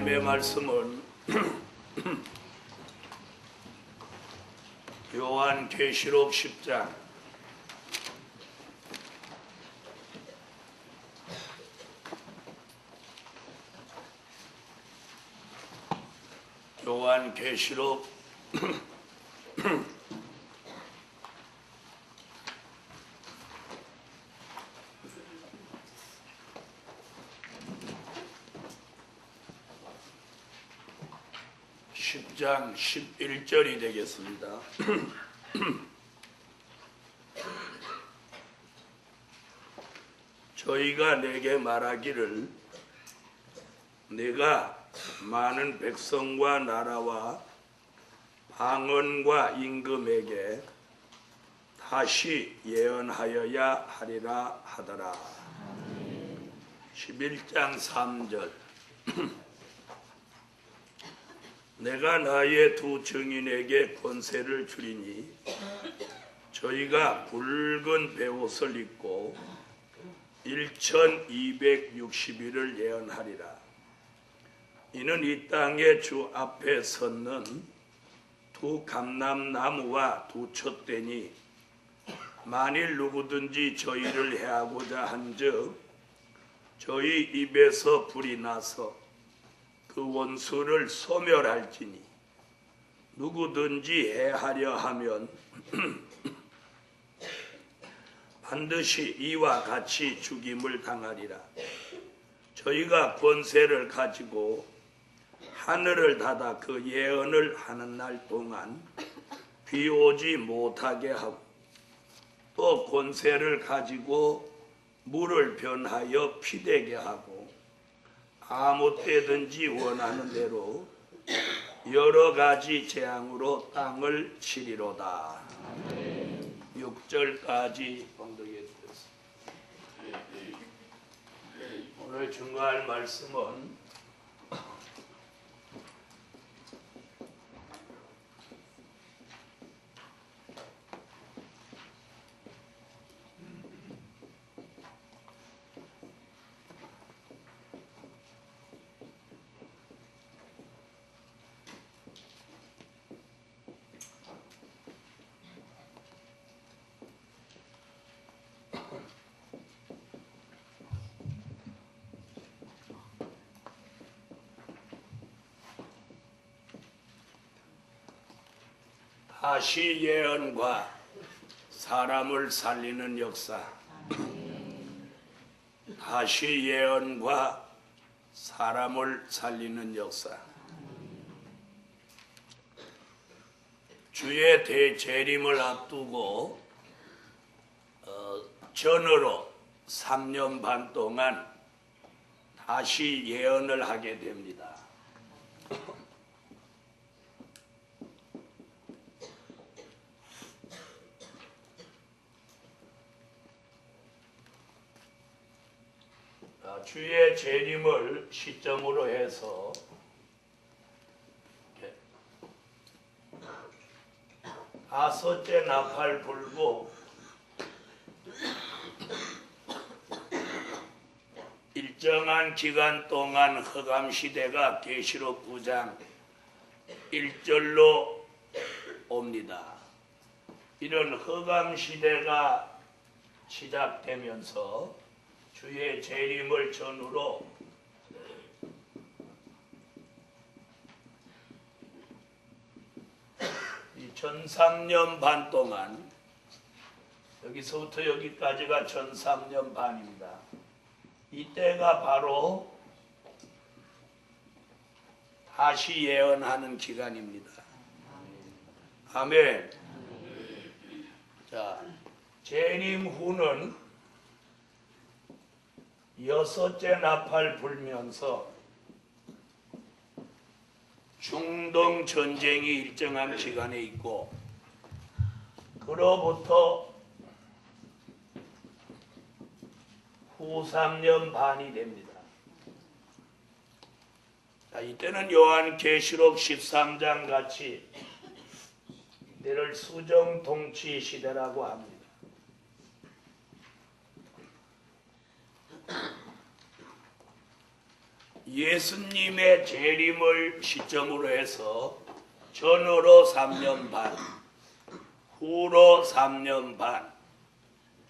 하나님의 말씀은 요한계시록 10장 요한계시록 10장 11절이 되겠습니다. 저희가 내게 말하기를 내가 많은 백성과 나라와 방언과 임금에게 다시 예언하여야 하리라 하더라. 11장 3절 내가 나의 두 증인에게 권세를 주리니 저희가 붉은 베옷을 입고 1260일을 예언하리라. 이는 이 땅의 주 앞에 섰는 두 감람나무와 두 촛대니 만일 누구든지 저희를 해하고자 한즉 저희 입에서 불이 나서 그 원수를 소멸할지니 누구든지 해하려 하면 반드시 이와 같이 죽임을 당하리라. 저희가 권세를 가지고 하늘을 닫아 그 예언을 하는 날 동안 비 오지 못하게 하고 또 권세를 가지고 물을 변하여 피되게 하고 아무 때든지 원하는 대로 여러 가지 재앙으로 땅을 치리로다. 6절까지 봉독했습니다. 오늘 증거할 말씀은 다시 예언과 사람을 살리는 역사. 다시 예언과 사람을 살리는 역사. 주의 대재림을 앞두고 전으로 3년 반 동안 다시 예언을 하게 됩니다. 주의 재림을 시점으로 해서 다섯째 나팔 불고 일정한 기간 동안 허감시대가 계시록 9장 1절로 옵니다. 이런 허감시대가 시작되면서 주의 재림을 전후로 이 전 3년 반 동안 여기서부터 여기까지가 전 3년 반입니다. 이때가 바로 다시 예언하는 기간입니다. 아멘. 자, 재림 후는 여섯째 나팔 불면서 중동 전쟁이 일정한 기간에 있고 그로부터 후 3년 반이 됩니다. 자, 이때는 요한계시록 13장 같이 이때를 수정통치 시대라고 합니다. 예수님의 재림을 시점으로 해서 전후로 3년 반, 후로 3년 반,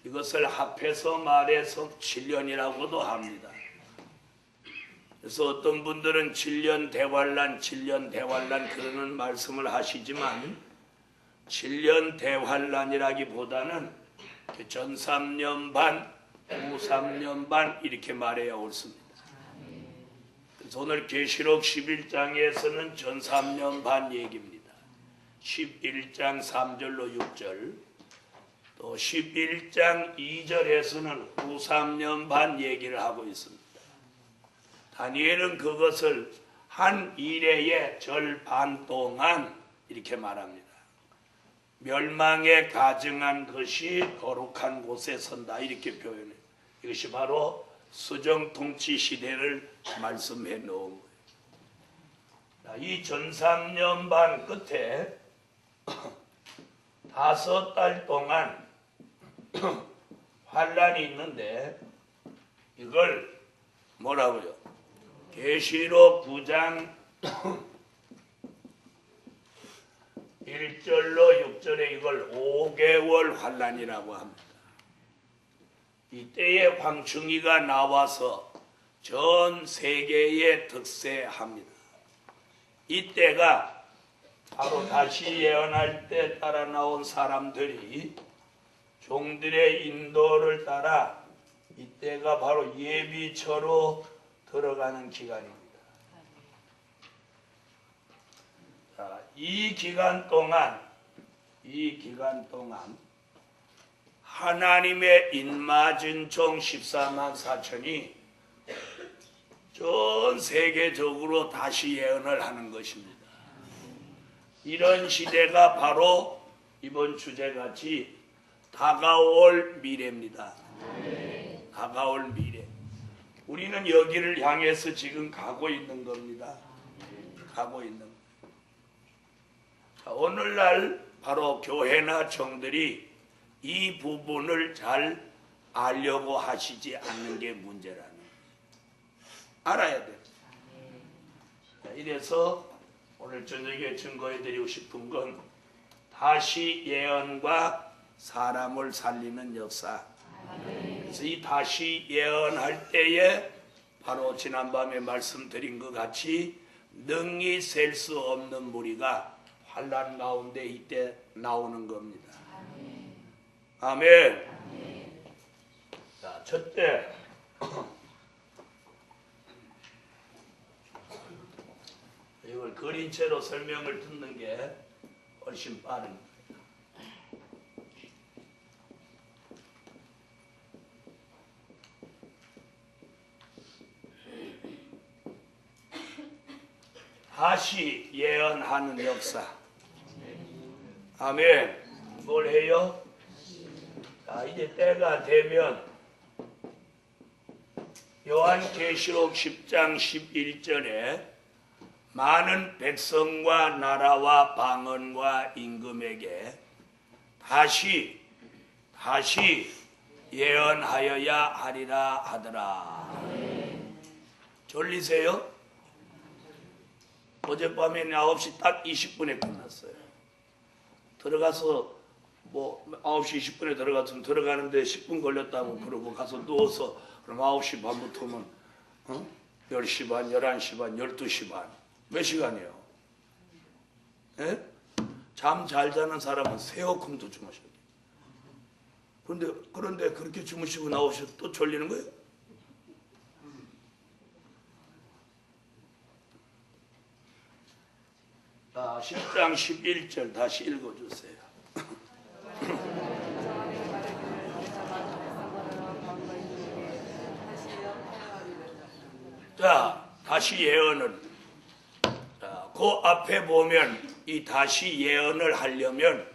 이것을 합해서 말해서 7년이라고도 합니다. 그래서 어떤 분들은 7년 대환란, 7년 대환란 그러는 말씀을 하시지만 7년 대환란이라기보다는 전 3년 반, 후 3년 반 이렇게 말해야 옳습니다. 그래서 오늘 계시록 11장에서는 전 3년 반 얘기입니다. 11장 3절로 6절, 또 11장 2절에서는 후 3년 반 얘기를 하고 있습니다. 다니엘은 그것을 한 이래의 절 반 동안 이렇게 말합니다. 멸망에 가증한 것이 거룩한 곳에 선다 이렇게 표현해요. 이것이 바로 수정 통치 시대를 말씀해 놓은 거예요. 이 전 3년 반 끝에 5달 동안 환란이 있는데 이걸 뭐라고요? 계시록 9장 1절로 6절에 이걸 5개월 환란이라고 합니다. 이때에 황충이가 나와서 전 세계에 득세합니다. 이때가 바로 다시 예언할 때 따라 나온 사람들이 종들의 인도를 따라 이때가 바로 예비처로 들어가는 기간입니다. 자, 이 기간 동안 하나님의 인맞은 종 14만 4천이 전 세계적으로 다시 예언을 하는 것입니다. 이런 시대가 바로 이번 주제같이 다가올 미래입니다. 다가올 미래. 우리는 여기를 향해서 지금 가고 있는 겁니다. 가고 있는 겁니다. 자, 오늘날 바로 교회나 종들이 이 부분을 잘 알려고 하시지 않는 게 문제라는 거예요. 알아야 돼요. 자, 이래서 오늘 저녁에 증거해드리고 싶은 건 다시 예언과 사람을 살리는 역사. 그래서 이 다시 예언할 때에 바로 지난밤에 말씀드린 것 같이 능히 셀 수 없는 무리가 환난 가운데 이때 나오는 겁니다. 아멘. 자, 첫째 이걸 그림체로 설명을 듣는 게 훨씬 빠릅니다. 다시 예언하는 역사. 아멘. 뭘 해요? 자, 이제 때가 되면 요한계시록 10장 11절에 많은 백성과 나라와 방언과 임금에게 다시 예언하여야 하리라 하더라. 졸리세요? 어젯밤에 9시 딱 20분에 끝났어요. 들어가서 뭐 9시 20분에 들어갔으면 들어가는데 10분 걸렸다고 그러고 가서 누워서 그럼 9시 반부터면 10시 반, 11시 반, 12시 반. 몇 시간이에요? 예? 잠 잘 자는 사람은 새어금도 주무셔요. 그런데 그렇게 주무시고 나오셔서 또 졸리는 거예요? 자, 10장 11절 다시 읽어주세요. 자, 다시 예언은 자, 그 앞에 보면 이 다시 예언을 하려면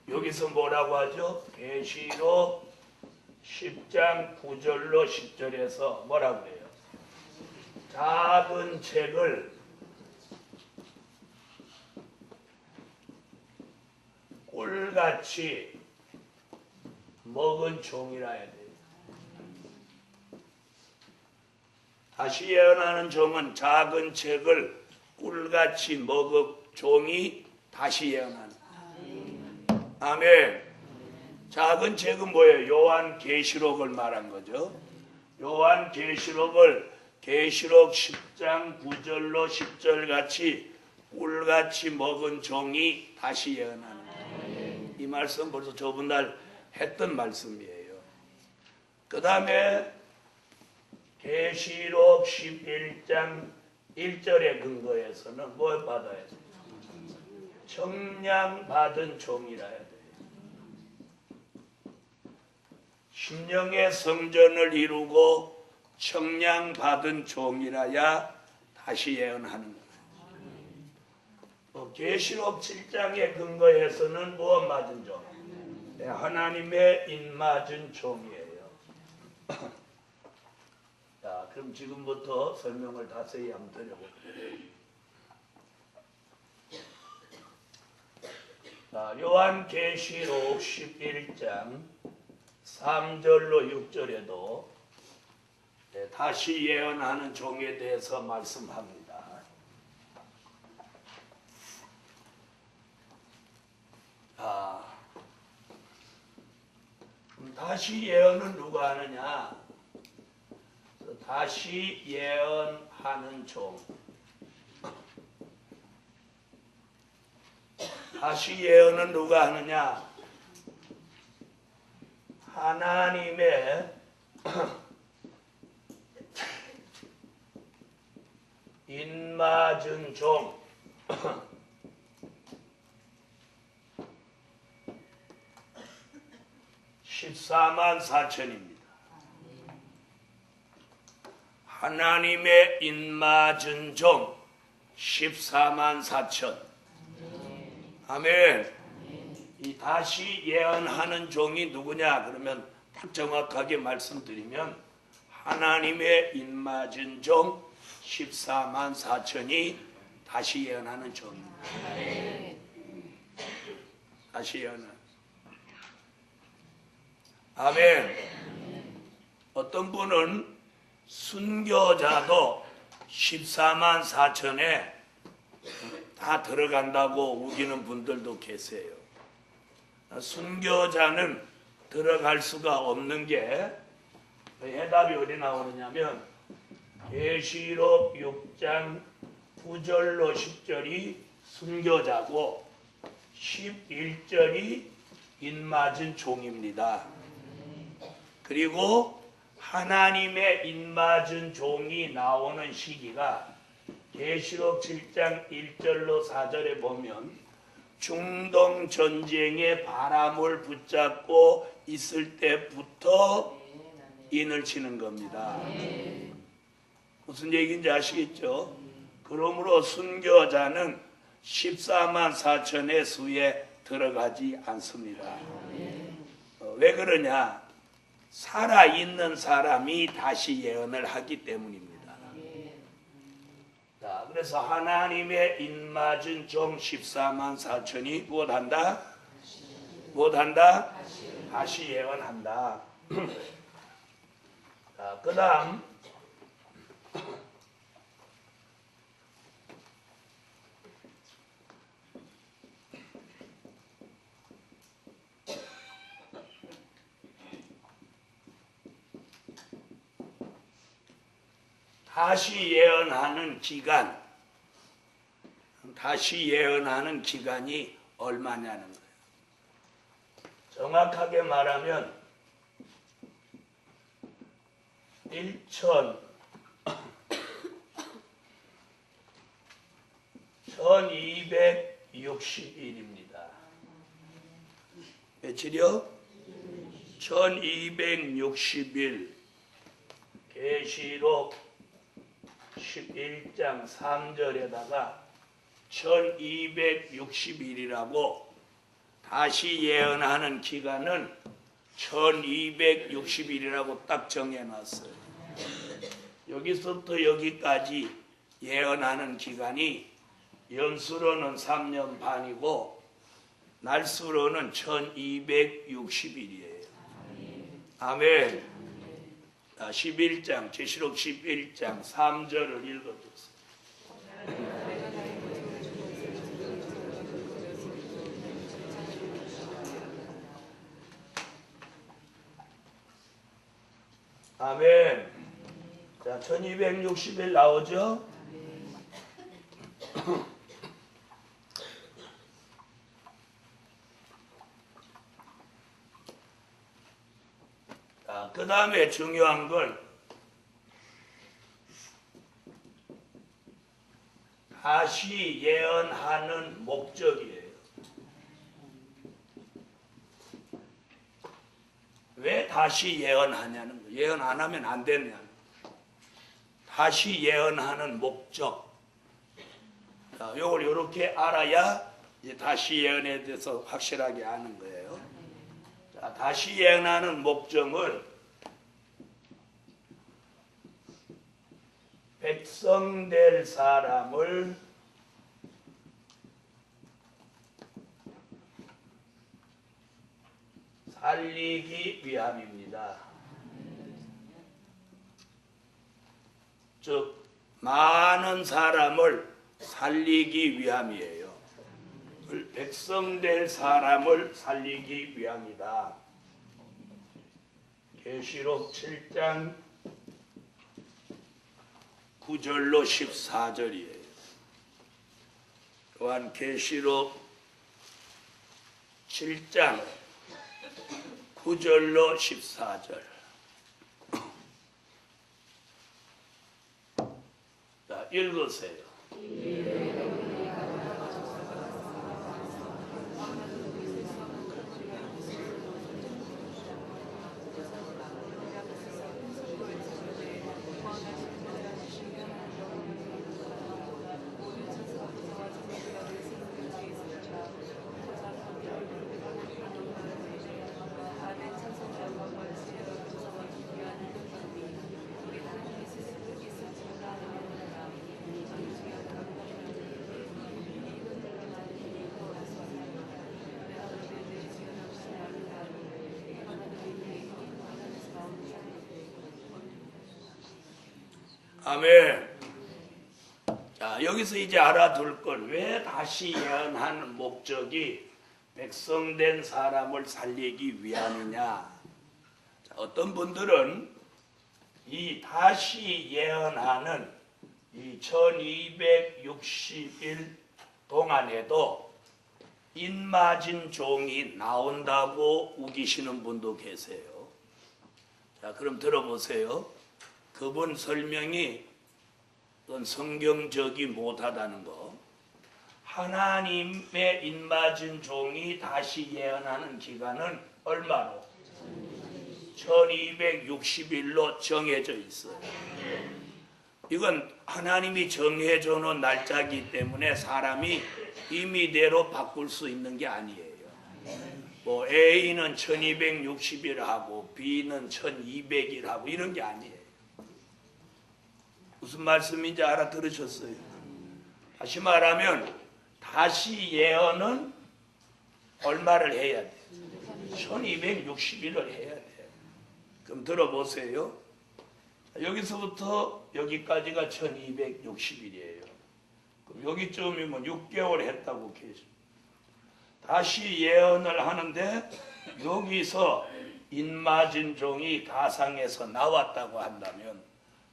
여기서 뭐라고 하죠? 계시록 10장 9절로 10절에서 뭐라고 해요? 작은 책을 꿀같이 먹은 종이라 해야 돼요. 다시 예언하는 종은 작은 책을 꿀같이 먹어 종이 다시 예언하는. 아멘. 작은 책은 뭐예요? 요한 계시록을 말한 거죠. 요한 계시록을 계시록 10장 9절로 10절 같이 꿀같이 먹은 종이 다시 예언하는 거예요. 이 말씀 벌써 저번 날 했던 말씀이에요. 그 다음에 계시록 11장 1절에 근거해서는 뭘 받아야 돼요? 청량받은 종이라 해야 돼요. 심령의 성전을 이루고 청량받은 종이라야 다시 예언하는 거예요. 계시록 7장에 근거해서는 무엇 맞은 종? 네, 하나님의 인맞은 종이에요. 자, 그럼 지금부터 설명을 자세히 한번 드려볼게요. 자, 요한계시록 11장 3절로 6절에도 다시 예언하는 종에 대해서 말씀합니다. 자, 다시 예언은 누가 하느냐? 다시 예언하는 종. 다시 예언은 누가 하느냐? 하나님의 인맞은 종. 14만 4천입니다. 하나님의 인맞은 종 14만 4천. 아멘. 이 다시 예언하는 종이 누구냐? 그러면 딱 정확하게 말씀드리면 하나님의 인맞은 종 14만 4천이 다시 예언하는 종입니다. 다시 예언하는. 아멘. 어떤 분은 순교자도 14만 4천에 다 들어간다고 우기는 분들도 계세요. 순교자는 들어갈 수가 없는 게 해답이 어디 나오느냐면 계시록 6장 9절로 10절이 순교자고 11절이 인맞은 종입니다. 그리고 하나님의 인맞은 종이 나오는 시기가 계시록 7장 1절로 4절에 보면 중동 전쟁의 바람을 붙잡고 있을 때부터 인을 치는 겁니다. 무슨 얘기인지 아시겠죠? 그러므로 순교자는 14만 4천의 수에 들어가지 않습니다. 왜 그러냐? 살아있는 사람이 다시 예언을 하기 때문입니다. 자, 그래서 하나님의 인맞은 종 14만 4천이 무엇한다? 무엇한다? 다시 예언한다. 자, 그 다음 다시 예언하는 기간, 다시 예언하는 기간이 얼마냐는 거예요. 정확하게 말하면 1260일입니다. 며칠이요? 1260일. 계시록 11장 3절에다가 1260일이라고 다시 예언하는 기간은 1260일이라고 딱 정해놨어요. 여기서부터 여기까지 예언하는 기간이 연수로는 3년 반이고 날수로는 1260일이에요. 아멘. 11장, 계시록 11장 3절을 읽어주세요. 아멘. 자, 1260일 나오죠? 자, 그 다음에 중요한 건 다시 예언하는 목적이에요. 왜 다시 예언하냐는 거예요. 예언 안 하면 안 되냐. 다시 예언하는 목적. 자, 요걸 이렇게 알아야 이제 다시 예언에 대해서 확실하게 아는 거예요. 자, 다시 예언하는 목적은 백성 될 사람을 살리기 위함입니다. 즉 많은 사람을 살리기 위함이에요. 백성 될 사람을 살리기 위함이다. 계시록 7장 9절로 14절이에요. 또한 계시록 7장 9절로 14절. 자, 읽으세요. 아멘. 자, 여기서 이제 알아둘 건 왜 다시 예언하는 목적이 백성된 사람을 살리기 위함이냐. 자, 어떤 분들은 이 다시 예언하는 이 1260일 동안에도 인맞은 종이 나온다고 우기시는 분도 계세요. 자, 그럼 들어보세요. 그분 설명이 성경적이 못하다는 거. 하나님의 인맞은 종이 다시 예언하는 기간은 얼마로? 1260일로 정해져 있어요. 이건 하나님이 정해져 놓은 날짜이기 때문에 사람이 임의대로 바꿀 수 있는 게 아니에요. 뭐 A는 1260일 하고 B는 1200일 하고 이런 게 아니에요. 무슨 말씀인지 알아들으셨어요? 다시 말하면 다시 예언은 얼마를 해야 돼요? 1260일을 해야 돼요. 그럼 들어보세요. 여기서부터 여기까지가 1260일이에요. 그럼 여기쯤이면 6개월 했다고 계시죠. 다시 예언을 하는데 여기서 인맞은 종이 가상에서 나왔다고 한다면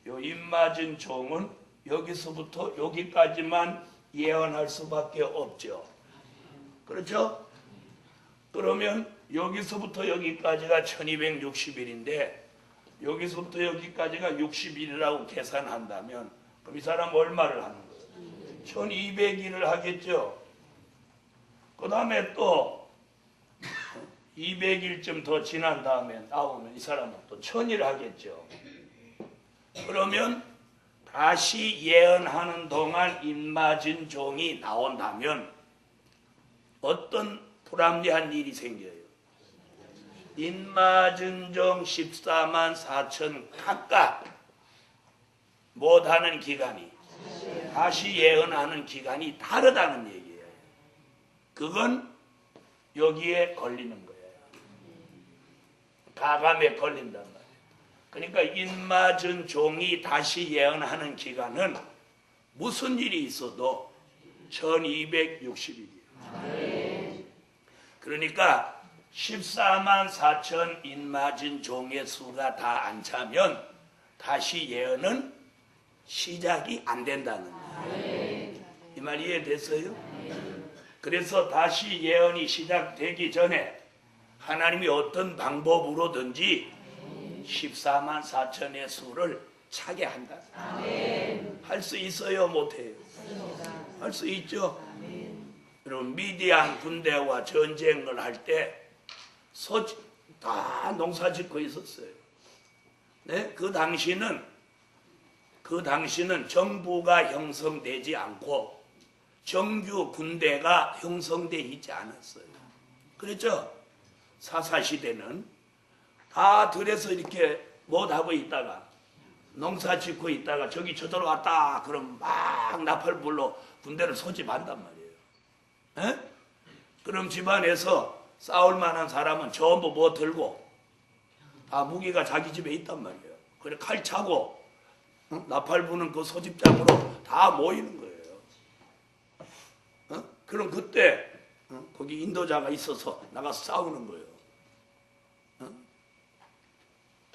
요 인맞은 종은 여기서부터 여기까지만 예언할 수밖에 없죠. 그렇죠? 그러면 여기서부터 여기까지가 1260일인데 여기서부터 여기까지가 60일이라고 계산한다면 그럼 이 사람 얼마를 하는 거예요? 1200일을 하겠죠. 그 다음에 또 200일쯤 더 지난 다음에 나오면 이 사람은 또 1000일 하겠죠. 그러면 다시 예언하는 동안 인맞은 종이 나온다면 어떤 불합리한 일이 생겨요? 인맞은 종 14만 4천 각각 못하는 기간이 다시 예언하는 기간이 다르다는 얘기예요. 그건 여기에 걸리는 거예요. 가감에 걸린단 말이에요. 그러니까 인맞은 종이 다시 예언하는 기간은 무슨 일이 있어도 1260일이에요. 그러니까 14만 4천 인맞은 종의 수가 다 안 차면 다시 예언은 시작이 안 된다는 거예요. 이 말 이해됐어요? 그래서 다시 예언이 시작되기 전에 하나님이 어떤 방법으로든지 14만 4천의 수를 차게 한다. 할 수 있어요? 못해요? 할 수 있죠? 여러분 미디안 군대와 전쟁을 할 때 다 농사 짓고 있었어요. 네? 그 당시는 정부가 형성되지 않고 정규 군대가 형성되어 있지 않았어요. 그렇죠? 사사시대는 다 들에서 이렇게 못하고 있다가 농사 짓고 있다가 저기 저쪽으로 왔다 그럼 막 나팔불로 군대를 소집한단 말이에요. 에? 그럼 집안에서 싸울 만한 사람은 전부 뭐 들고 다 무기가 자기 집에 있단 말이에요. 그래 칼 차고 나팔 부는 그 소집장으로 다 모이는 거예요. 그럼 그때 거기 인도자가 있어서 나가서 싸우는 거예요.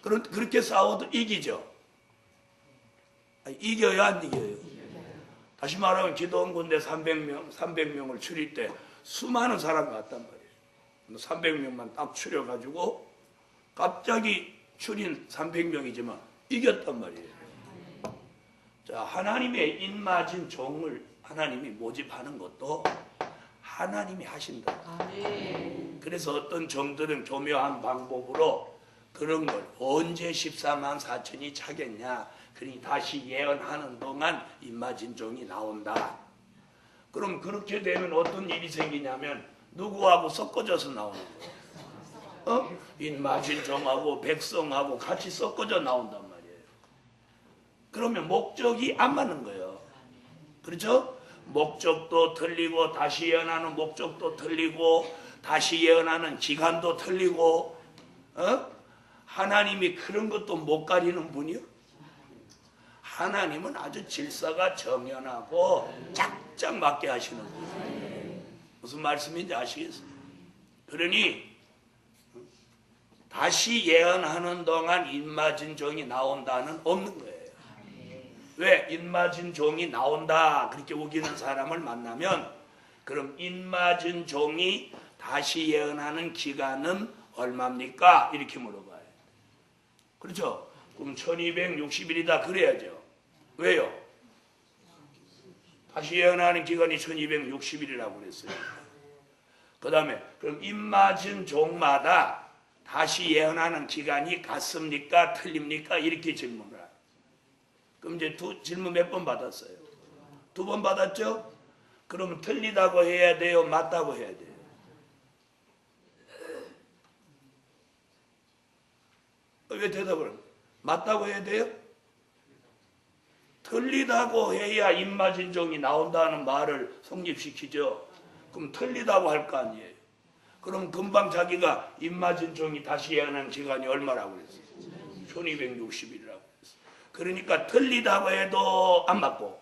그렇게 싸워도 이기죠. 이겨요, 안 이겨요? 다시 말하면 기도원 군대 300명을 추릴 때 수많은 사람이 왔단 말이에요. 300명만 딱 추려가지고 갑자기 추린 300명이지만 이겼단 말이에요. 자, 하나님의 인맞은 종을 하나님이 모집하는 것도 하나님이 하신다. 그래서 어떤 종들은 교묘한 방법으로 그런 걸 언제 14만 4천이 차겠냐. 그러니 다시 예언하는 동안 인맞은 종이 나온다. 그럼 그렇게 되면 어떤 일이 생기냐면 누구하고 섞어져서 나오는 거예요. 인맞은 종하고 백성하고 같이 섞어져 나온단 말이에요. 그러면 목적이 안 맞는 거예요. 그렇죠? 목적도 틀리고 다시 예언하는 목적도 틀리고 다시 예언하는 기간도 틀리고 하나님이 그런 것도 못 가리는 분이요? 하나님은 아주 질서가 정연하고 짝짝 맞게 하시는 분이에요. 무슨 말씀인지 아시겠어요? 그러니 다시 예언하는 동안 인맞은 종이 나온다는 없는 거예요. 왜? 인맞은 종이 나온다 그렇게 우기는 사람을 만나면 그럼 인맞은 종이 다시 예언하는 기간은 얼마입니까? 이렇게 물어봐요. 그렇죠? 그럼 1260일이다 그래야죠. 왜요? 다시 예언하는 기간이 1260일이라고 그랬어요. 그 다음에 그럼 인맞은 종마다 다시 예언하는 기간이 같습니까? 틀립니까? 이렇게 질문을 해요. 그럼 이제 질문 몇 번 받았어요? 2번 받았죠? 그러면 틀리다고 해야 돼요? 맞다고 해야 돼요? 왜 대답을 합니까? 맞다고 해야 돼요? 틀리다고 해야 인맞은 종이 나온다는 말을 성립시키죠. 그럼 틀리다고 할 거 아니에요. 그럼 금방 자기가 인맞은 종이 다시 예언하는 기간이 얼마라고 그랬어요? 1260일이라고 그랬어요. 그러니까 틀리다고 해도 안 맞고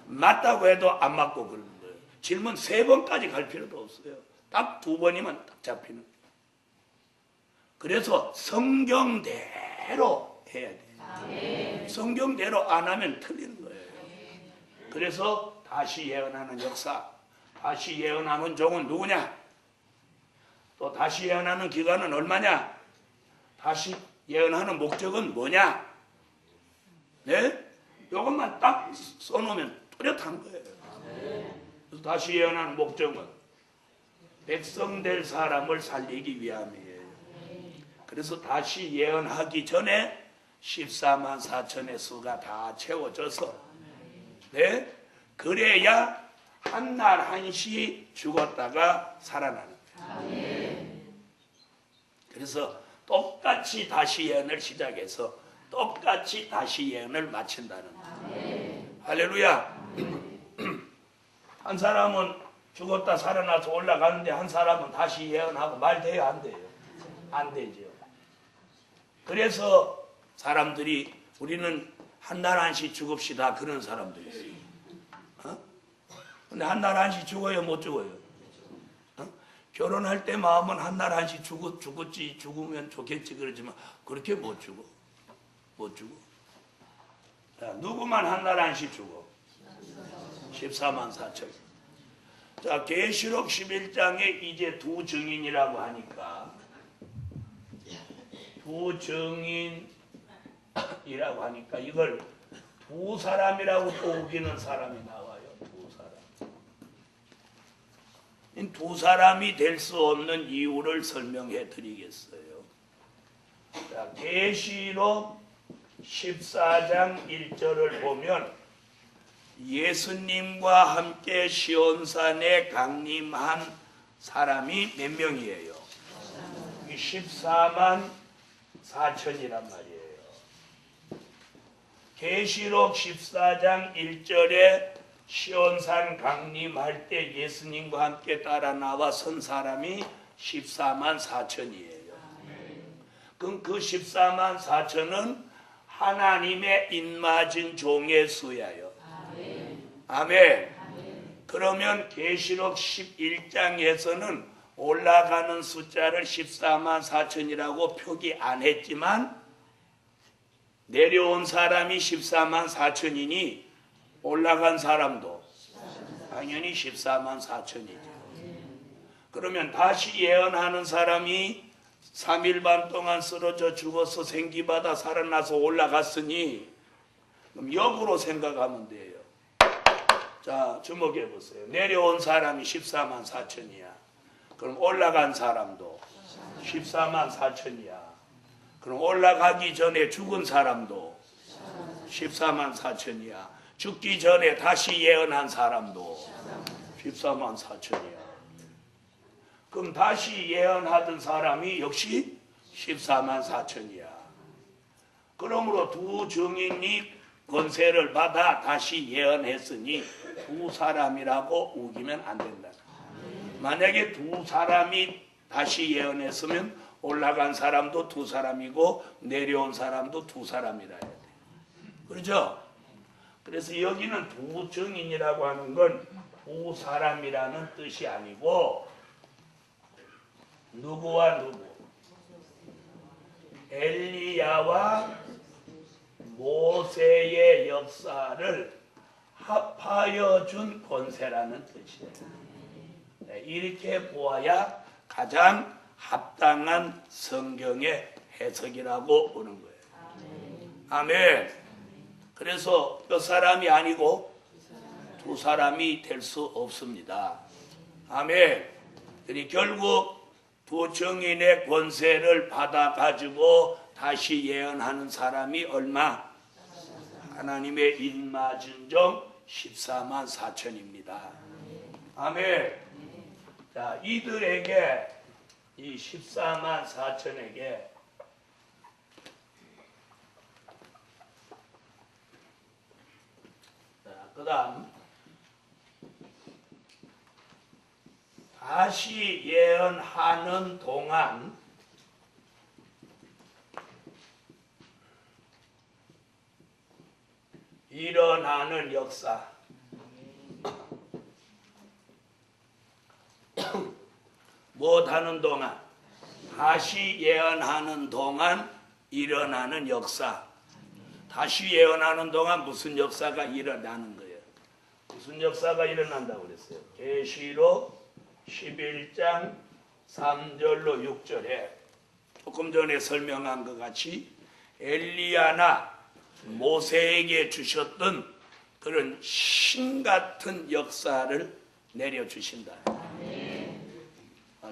맞다고 해도 안 맞고 그러는 거예요. 질문 3번까지 갈 필요도 없어요. 딱 2번이면 딱 잡히는 거예요. 그래서 성경대로 해야 돼요. 성경대로 안 하면 틀리는 거예요. 그래서 다시 예언하는 역사, 다시 예언하는 종은 누구냐? 또 다시 예언하는 기간은 얼마냐? 다시 예언하는 목적은 뭐냐? 네? 이것만 딱 써놓으면 뚜렷한 거예요. 그래서 다시 예언하는 목적은 백성 될 사람을 살리기 위함이에요. 그래서 다시 예언하기 전에 14만 4천의 수가 다 채워져서 네? 그래야 한날 한시 죽었다가 살아나는 거예요. 그래서 똑같이 다시 예언을 시작해서 똑같이 다시 예언을 마친다는 거예요. 할렐루야. 한 사람은 죽었다 살아나서 올라가는데 한 사람은 다시 예언하고 말 돼요? 안 돼요? 안 되죠. 그래서 사람들이 우리는 한 날 한씩 죽읍시다 그런 사람들이 있어요. 근데 한 날 한씩 죽어요, 못 죽어요? 결혼할 때 마음은 한 날 한씩 죽었지, 죽으면 좋겠지 그러지만 그렇게 못 죽어. 못 죽어. 자, 누구만 한 날 한씩 죽어? 14만 4천. 자, 계시록 11장에 이제 두 증인이라고 하니까 두 증인이라고 하니까 이걸 두 사람이라고 또 우기는 사람이 나와요. 두 사람. 두 사람이 될 수 없는 이유를 설명해 드리겠어요. 자, 계시록 14장 1절을 보면 예수님과 함께 시온산에 강림한 사람이 몇 명이에요? 14만 4천이란 말이에요. 계시록 14장 1절에 시온산 강림할 때 예수님과 함께 따라 나와 선 사람이 14만 4천이에요. 그럼 그 14만 4천은 하나님의 인맞은 종의 수야요. 아멘. 그러면 계시록 11장에서는 올라가는 숫자를 14만 4천이라고 표기 안 했지만 내려온 사람이 14만 4천이니 올라간 사람도 당연히 14만 4천이죠. 그러면 다시 예언하는 사람이 3일 반 동안 쓰러져 죽어서 생기받아 살아나서 올라갔으니 그럼 역으로 생각하면 돼요. 자, 주목해 보세요. 내려온 사람이 14만 4천이야. 그럼 올라간 사람도 14만 4천이야. 그럼 올라가기 전에 죽은 사람도 14만 4천이야. 죽기 전에 다시 예언한 사람도 14만 4천이야. 그럼 다시 예언하던 사람이 역시 14만 4천이야. 그러므로 두 증인이 권세를 받아 다시 예언했으니 두 사람이라고 우기면 안 된다. 만약에 두 사람이 다시 예언했으면 올라간 사람도 두 사람이고 내려온 사람도 두 사람이라 해야 돼. 그렇죠? 그래서 여기는 두 증인이라고 하는 건 두 사람이라는 뜻이 아니고 누구와 누구? 엘리야와 모세의 역사를 합하여 준 권세라는 뜻이에요. 네, 이렇게 보아야 가장 합당한 성경의 해석이라고 보는 거예요. 아멘. 그래서 몇 사람이 아니고 두 사람이 될 수 없습니다. 아멘. 그러니 결국 두 증인의 권세를 받아가지고 다시 예언하는 사람이 얼마? 하나님의 인맞은 종 14만 4천입니다. 아멘. 자, 이들에게 이 14만 4천에게 그 다음 다시 예언하는 동안 일어나는 역사 못하는 동안 다시 예언하는 동안 일어나는 역사. 다시 예언하는 동안 무슨 역사가 일어나는 거예요? 무슨 역사가 일어난다고 그랬어요? 계시록 11장 3절로 6절에 조금 전에 설명한 것 같이 엘리야나 모세에게 주셨던 그런 신 같은 역사를 내려주신다.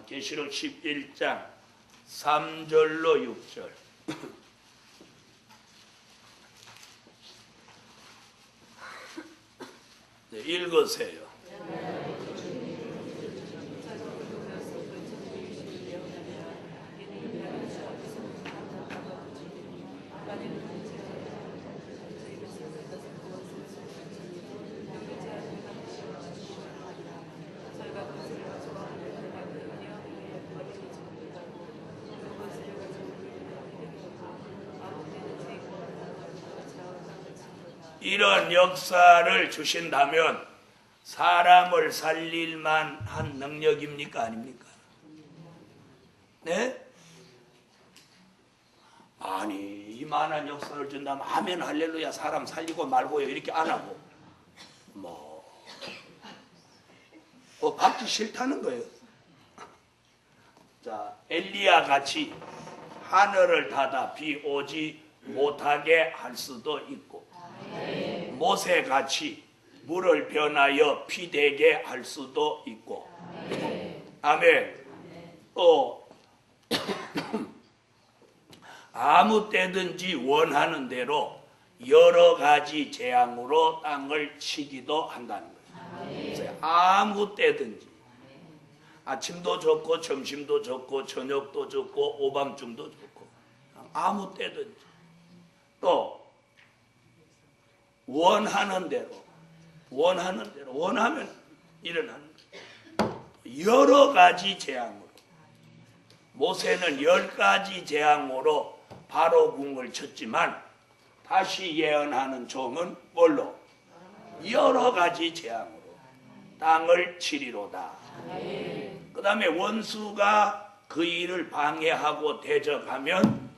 계시록 11장 3절로 6절 네, 읽으세요. 이런 역사를 주신다면 사람을 살릴 만한 능력입니까? 아닙니까? 네? 아니, 이만한 역사를 준다면 아멘 할렐루야 사람 살리고 말고요 이렇게 안 하고 받기 싫다는 거예요. 자, 엘리야 같이 하늘을 닫아 비 오지 못하게 할 수도 있고, 모세 같이 물을 변하여 피 되게 할 수도 있고, 아멘. 또 아무 때든지 원하는 대로 여러 가지 재앙으로 땅을 치기도 한다는 거예요. 아무 때든지 아침도 좋고 점심도 좋고 저녁도 좋고 오밤중도 좋고 아무 때든지 또 원하는 대로 원하면 일어나는 거예요. 여러 가지 재앙으로 모세는 10가지 재앙으로 바로 궁을 쳤지만 다시 예언하는 종은 뭘로? 여러 가지 재앙으로 땅을 치리로다. 그 다음에 원수가 그 일을 방해하고 대적하면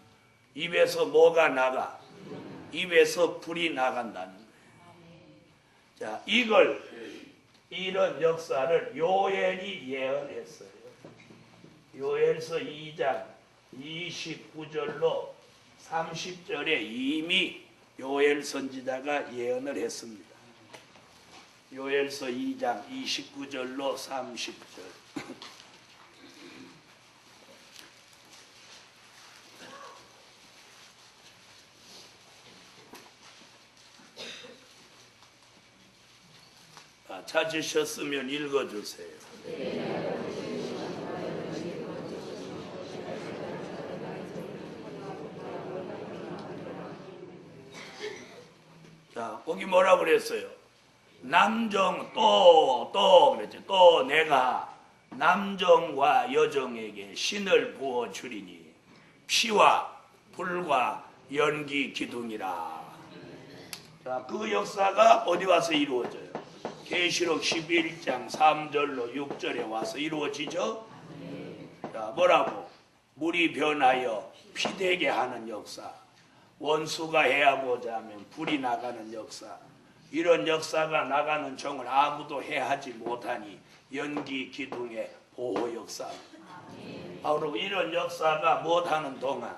입에서 뭐가 나가? 입에서 불이 나간다는 거예요. 자, 이런 역사를 요엘이 예언했어요. 요엘서 2장 29절로 30절에 이미 요엘 선지자가 예언을 했습니다. 요엘서 2장 29절로 30절. 찾으셨으면 읽어주세요. 자, 거기 뭐라 그랬어요? 남정 또 그랬죠. 또 내가 남정과 여정에게 신을 부어 주리니 피와 불과 연기 기둥이라. 자, 그 역사가 어디 와서 이루어져요? 계시록 11장 3절로 6절에 와서 이루어지죠. 자, 뭐라고? 물이 변하여 피되게 하는 역사, 원수가 해하고자 하면 불이 나가는 역사, 이런 역사가 나가는 종을 아무도 해하지 못하니 연기 기둥의 보호 역사. 바로 이런 역사가 못하는 동안,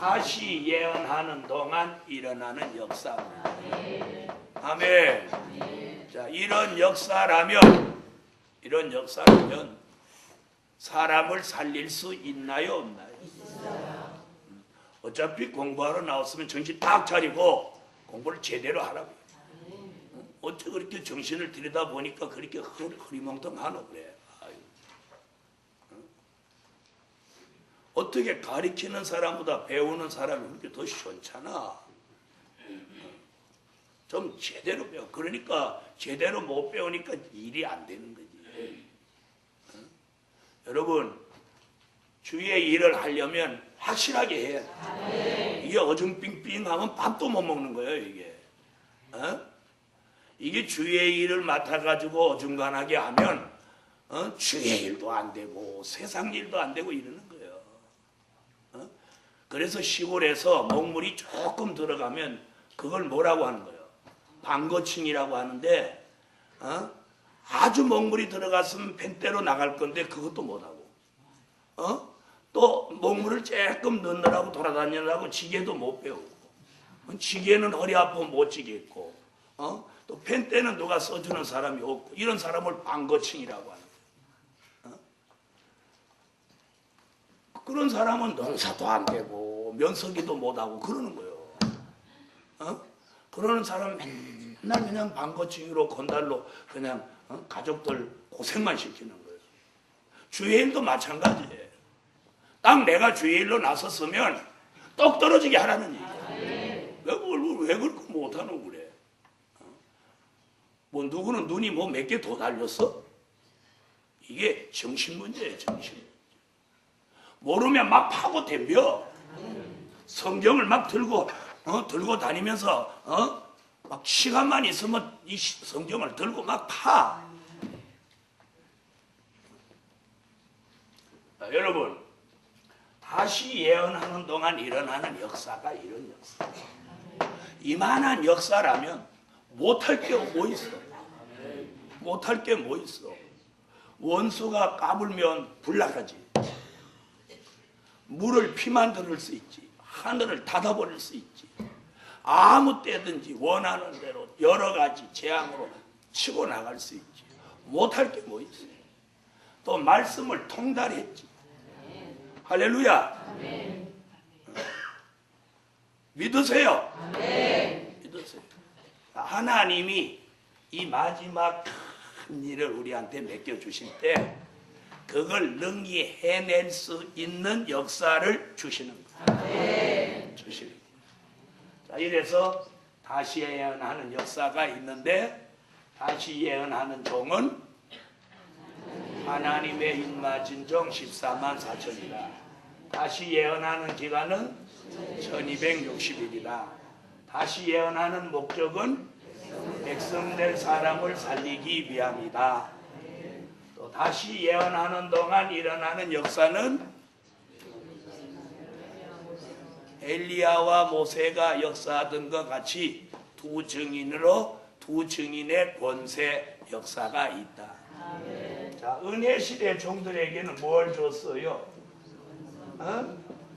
다시 예언하는 동안 일어나는 역사. 아멘. 자, 이런 역사라면 사람을 살릴 수 있나요, 없나요? 어차피 공부하러 나왔으면 정신 딱 차리고 공부를 제대로 하라고요. 어째 그렇게 정신을 들이다 보니까 그렇게 흐리멍텅하노 그래. 아유. 어떻게 가르치는 사람보다 배우는 사람이 그렇게 더 시원찮아. 좀 제대로 배워. 그러니까 제대로 못 배우니까 일이 안 되는 거지. 여러분, 주의 일을 하려면 확실하게 해야 돼. 이게 어중빙빙하면 밥도 못 먹는 거예요, 이게. 이게 주의 일을 맡아가지고 어중간하게 하면 주의 일도 안 되고 세상 일도 안 되고 이러는 거예요. 그래서 시골에서 먹물이 조금 들어가면 그걸 뭐라고 하는 거예요? 방거칭이라고 하는데 아주 먹물이 들어갔으면 펜대로 나갈 건데 그것도 못하고 또 먹물을 조금 넣느라고 돌아다니느라고 지게도 못 배우고 지게는 허리 아프면 못 지겠고 또 펜대는 누가 써주는 사람이 없고 이런 사람을 방거칭이라고 하는 거예요. 그런 사람은 농사도 안 되고 면서기도 못하고 그러는 거예요. 그러는 사람 맨날 그냥 방거칭으로 건달로 그냥 가족들 고생만 시키는 거예요. 주의 일도 마찬가지예요. 딱 내가 주의 일로 나섰으면 똑 떨어지게 하라는 얘기예요. 왜 그렇게 못하는 그래? 뭐 누구는 눈이 뭐 몇 개 더 달렸어? 이게 정신 문제예요, 정신. 모르면 막 파고 덤벼. 성경을 막 들고 다니면서 막 시간만 있으면 이 성경을 들고 막 파. 자, 여러분, 다시 예언하는 동안 일어나는 역사가 이런 역사. 이만한 역사라면 못할 게 뭐 있어? 못할 게 뭐 있어? 원수가 까불면 불나가지. 물을 피만 들을 수 있지. 하늘을 닫아버릴 수 있지. 아무 때든지 원하는 대로 여러 가지 재앙으로 치고 나갈 수 있지. 못할 게 뭐 있어? 또 말씀을 통달했지. 할렐루야. 믿으세요. 믿으세요. 하나님이 이 마지막 큰 일을 우리한테 맡겨주실 때 그걸 능히 해낼 수 있는 역사를 주시는 거예요. 주시는 거예요. 자, 이래서 다시 예언하는 역사가 있는데 다시 예언하는 종은 하나님의 인마진 종 14만 4천이다. 다시 예언하는 기간은 1260일이다. 다시 예언하는 목적은 백성될 사람을 살리기 위함이다. 또 다시 예언하는 동안 일어나는 역사는 엘리야와 모세가 역사하던 것 같이 두 증인으로 두 증인의 권세 역사가 있다. 자, 은혜 시대 종들에게는 뭘 줬어요?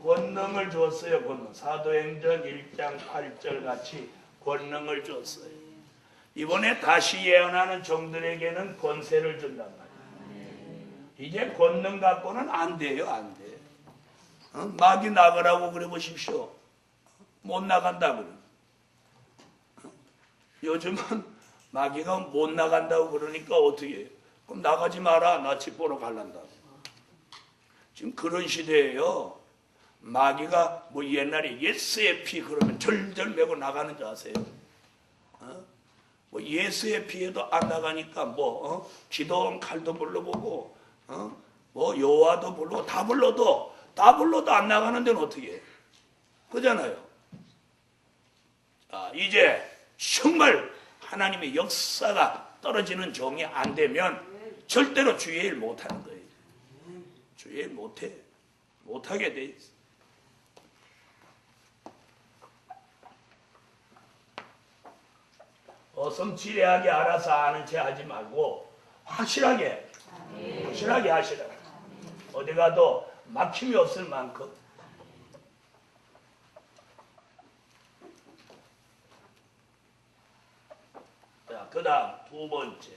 권능을 줬어요. 권능. 사도행전 1장 8절 같이 권능을 줬어요. 이번에 다시 예언하는 종들에게는 권세를 준단 말이에요. 이제 권능 갖고는 안 돼요. 안 돼. 마귀 나가라고 그래 보십시오. 못 나간다 그래. 요즘은 마귀가 못 나간다고 그러니까 어떻게 해요? 그럼 나가지 마라. 나 집 보러 갈란다. 지금 그런 시대예요. 마귀가 뭐 옛날에 예수의 피 그러면 절절 메고 나가는 줄 아세요? 뭐 예수의 피에도 안 나가니까 기도원 칼도 불러보고 뭐 여호와도 불러고 다 불러도 안 나가는 데는 어떻게 해? 그잖아요. 자, 이제 정말 하나님의 역사가 떨어지는 종이 안 되면 절대로 주의 일 못하는 거예요. 주의 일 못해. 못하게 돼 있어. 어슴치레하게 알아서 아는 체 하지 말고 확실하게 하시라. 어디 가도 막힘이 없을 만큼. 자, 그 다음 두 번째.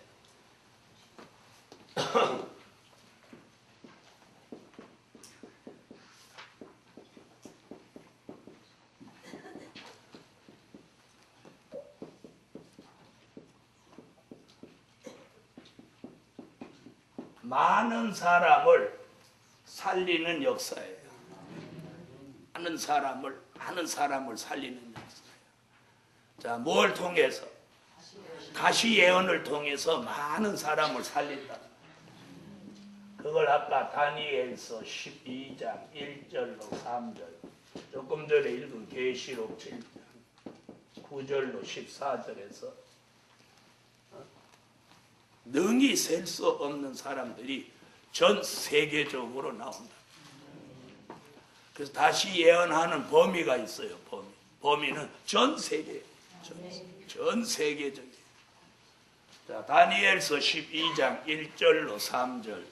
많은 사람을 살리는 역사예요. 많은 사람을 살리는 역사예요. 자, 뭘 통해서? 가시 예언을 통해서 많은 사람을 살린다. 그걸 아까 다니엘서 12장 1절로 3절, 조금 전에 읽은 계시록 7장 9절로 14절에서 능히 셀 수 없는 사람들이 전 세계적으로 나온다. 그래서 다시 예언하는 범위가 있어요. 범위는 전 세계, 전 세계적이에요. 자, 다니엘서 12장 1절로 3절.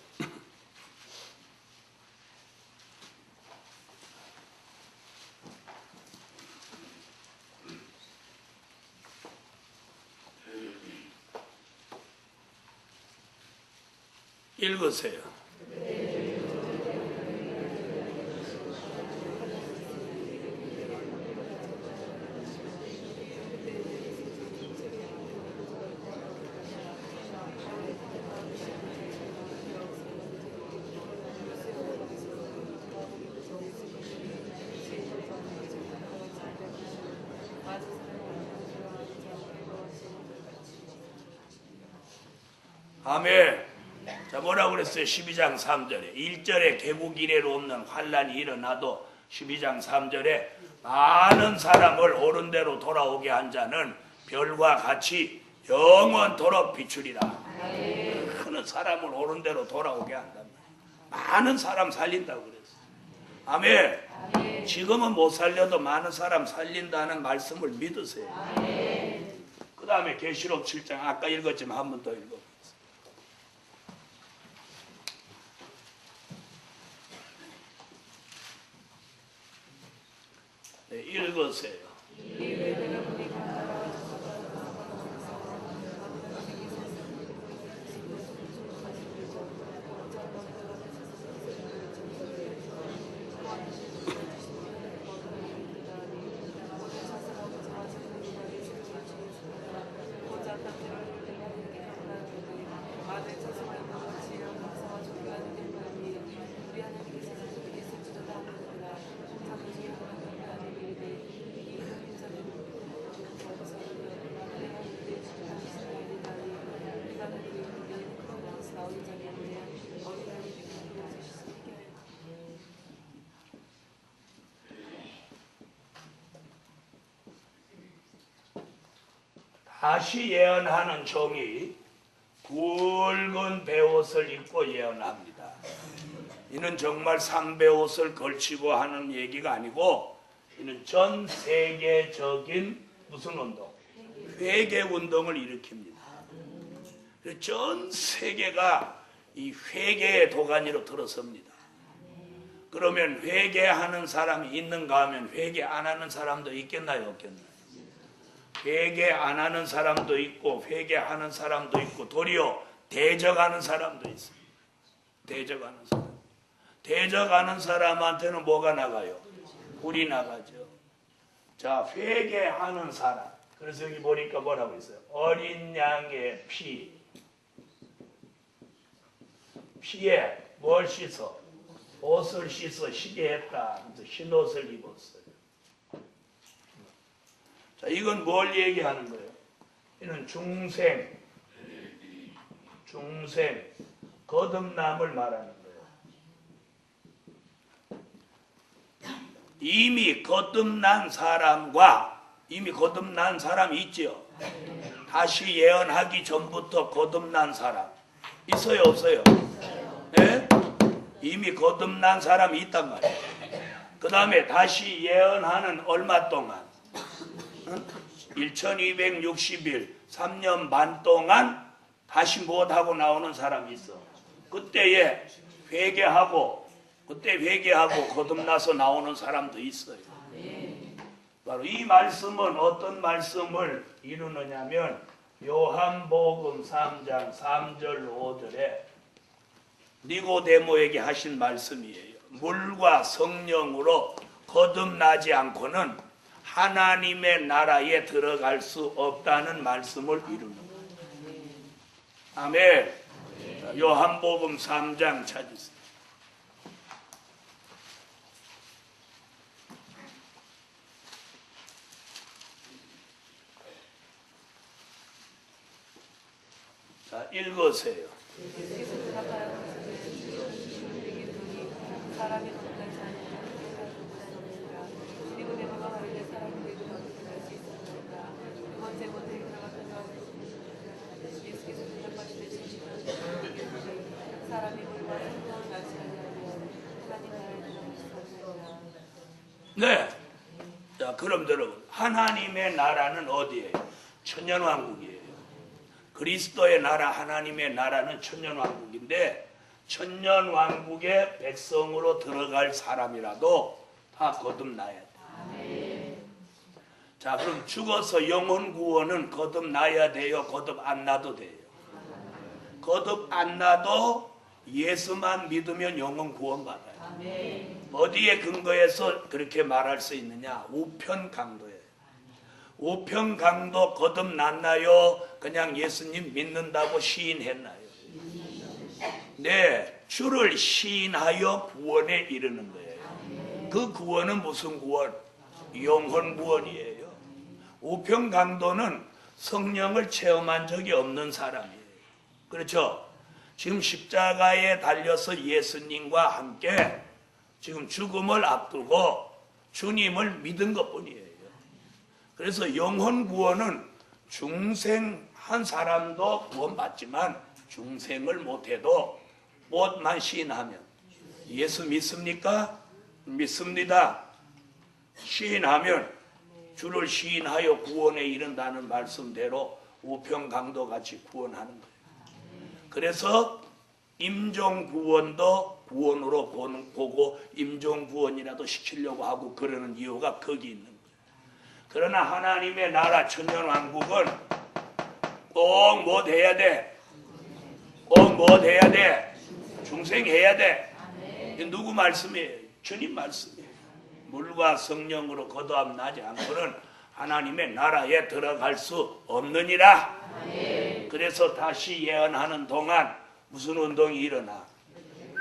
읽으세요. 아멘. 자, 뭐라고 그랬어요? 12장 3절에 1절에 개국 이래로 없는 환란이 일어나도 12장 3절에 많은 사람을 옳은 대로 돌아오게 한 자는 별과 같이 영원토록 비추리라. 큰 사람을 옳은 대로 돌아오게 한단 말이야. 많은 사람 살린다고 그랬어. 아멘. 지금은 못 살려도 많은 사람 살린다는 말씀을 믿으세요. 그 다음에 계시록 7장 아까 읽었지만 한 번 더 읽어. 네, 읽으세요. 다시 예언하는 종이 굵은 베옷을 입고 예언합니다. 이는 정말 삼베옷을 걸치고 하는 얘기가 아니고 이는 전 세계적인 무슨 운동? 회개 운동을 일으킵니다. 전 세계가 이 회개의 도가니로 들어섭니다. 그러면 회개하는 사람이 있는가 하면 회개 안 하는 사람도 있겠나요? 없겠나요? 회개 안 하는 사람도 있고 회개하는 사람도 있고 도리어 대적하는 사람도 있습니다. 대적하는 사람. 대적하는 사람한테는 뭐가 나가요? 불이 나가죠. 자, 회개하는 사람. 그래서 여기 보니까 뭐라고 있어요? 어린 양의 피에 뭘 씻어? 옷을 씻어 쉬게 했다. 그래서 흰 옷을 입었어요. 자, 이건 뭘 얘기하는 거예요? 이는 중생, 거듭남을 말하는 거예요. 이미 거듭난 사람이 있죠. 다시 예언하기 전부터 거듭난 사람 있어요, 없어요? 네? 이미 거듭난 사람이 있단 말이에요. 그 다음에 다시 예언하는 얼마 동안? 1260일 3년 반 동안 다시 못하고 나오는 사람이 있어. 그때 회개하고 거듭나서 나오는 사람도 있어요. 바로 이 말씀은 어떤 말씀을 이루느냐면 요한복음 3장 3절 5절에 니고데모에게 하신 말씀이에요. 물과 성령으로 거듭나지 않고는 하나님의 나라에 들어갈 수 없다는 말씀을 이루는 거예요. 아멘. 요한복음 3장 찾으세요. 자, 읽으세요. 네. 자, 그럼 여러분, 하나님의 나라는 어디예요? 천년왕국이에요. 그리스도의 나라, 하나님의 나라는 천년왕국인데 천년왕국의 백성으로 들어갈 사람이라도 다 거듭나야 돼. 자, 그럼 죽어서 영혼 구원은 거듭나야 돼요? 거듭 안 나도 돼요? 거듭 안 나도 예수만 믿으면 영혼 구원 받아요. 어디에 근거해서 그렇게 말할 수 있느냐? 우편강도예요. 우편강도 거듭났나요? 그냥 예수님 믿는다고 시인했나요? 네, 주를 시인하여 구원에 이르는 거예요. 그 구원은 무슨 구원? 영혼 구원이에요. 우편강도는 성령을 체험한 적이 없는 사람이에요. 그렇죠? 지금 십자가에 달려서 예수님과 함께 지금 죽음을 앞두고 주님을 믿은 것뿐이에요. 그래서 영혼 구원은 중생한 사람도 구원받지만 중생을 못해도 옷만 시인하면 예수 믿습니까? 믿습니다. 시인하면 주를 시인하여 구원에 이른다는 말씀대로 우평강도같이 구원하는 거예요. 그래서 임종구원도 구원으로 보고 임종구원이라도 시키려고 하고 그러는 이유가 거기 있는 거예요. 그러나 하나님의 나라 천년왕국은 꼭 못해야 돼. 꼭 못해야 돼. 중생해야 돼. 이게 누구 말씀이에요? 주님 말씀이에요. 물과 성령으로 거듭남 나지 않고는 하나님의 나라에 들어갈 수 없느니라. 그래서 다시 예언하는 동안 무슨 운동이 일어나?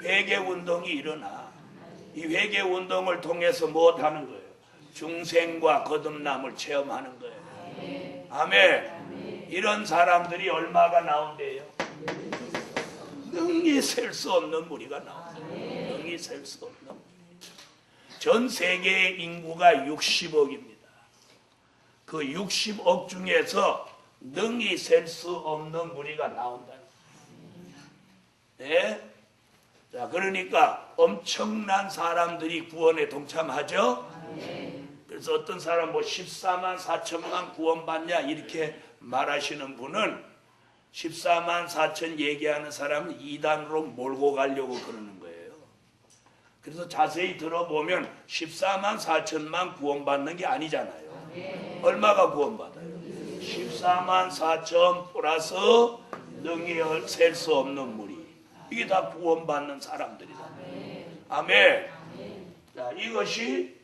회개운동이 일어나. 이 회개운동을 통해서 무엇하는 거예요? 중생과 거듭남을 체험하는 거예요. 아멘. 이런 사람들이 얼마가 나온대요? 능히 셀 수 없는 무리가 나온대요. 능히 셀 수 없는 무리. 전 세계의 인구가 60억입니다. 그 60억 중에서 능히 셀 수 없는 무리가 나온다는 거예요. 네? 자, 그러니까 엄청난 사람들이 구원에 동참하죠. 그래서 어떤 사람 뭐 14만 4천만 구원받냐 이렇게 말하시는 분은 14만 4천 얘기하는 사람은 이단으로 몰고 가려고 그러는 거예요. 그래서 자세히 들어보면 14만 4천만 구원받는 게 아니잖아요. 얼마가 구원받아요? 14만 4천 플러스 능히 셀 수 없는 무리. 이게 다 구원받는 사람들이다. 아멘. 자, 이것이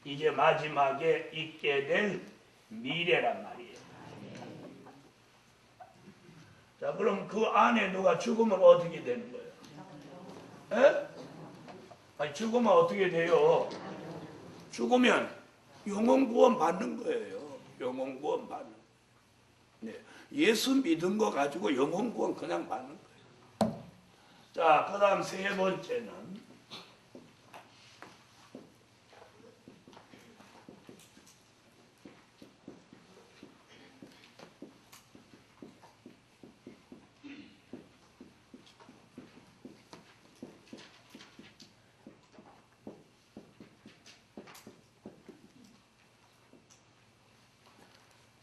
이제 마지막에 있게 될 미래란 말이에요. 자, 그럼 그 안에 누가 죽으면 어떻게 되는 거예요? 에? 아니, 죽으면 어떻게 돼요? 죽으면 영혼 구원 받는 거예요. 영혼 구원 받는 거예요. 네. 예수 믿은 거 가지고 영혼 구원 그냥 받는 거예요. 자, 그 다음 세 번째는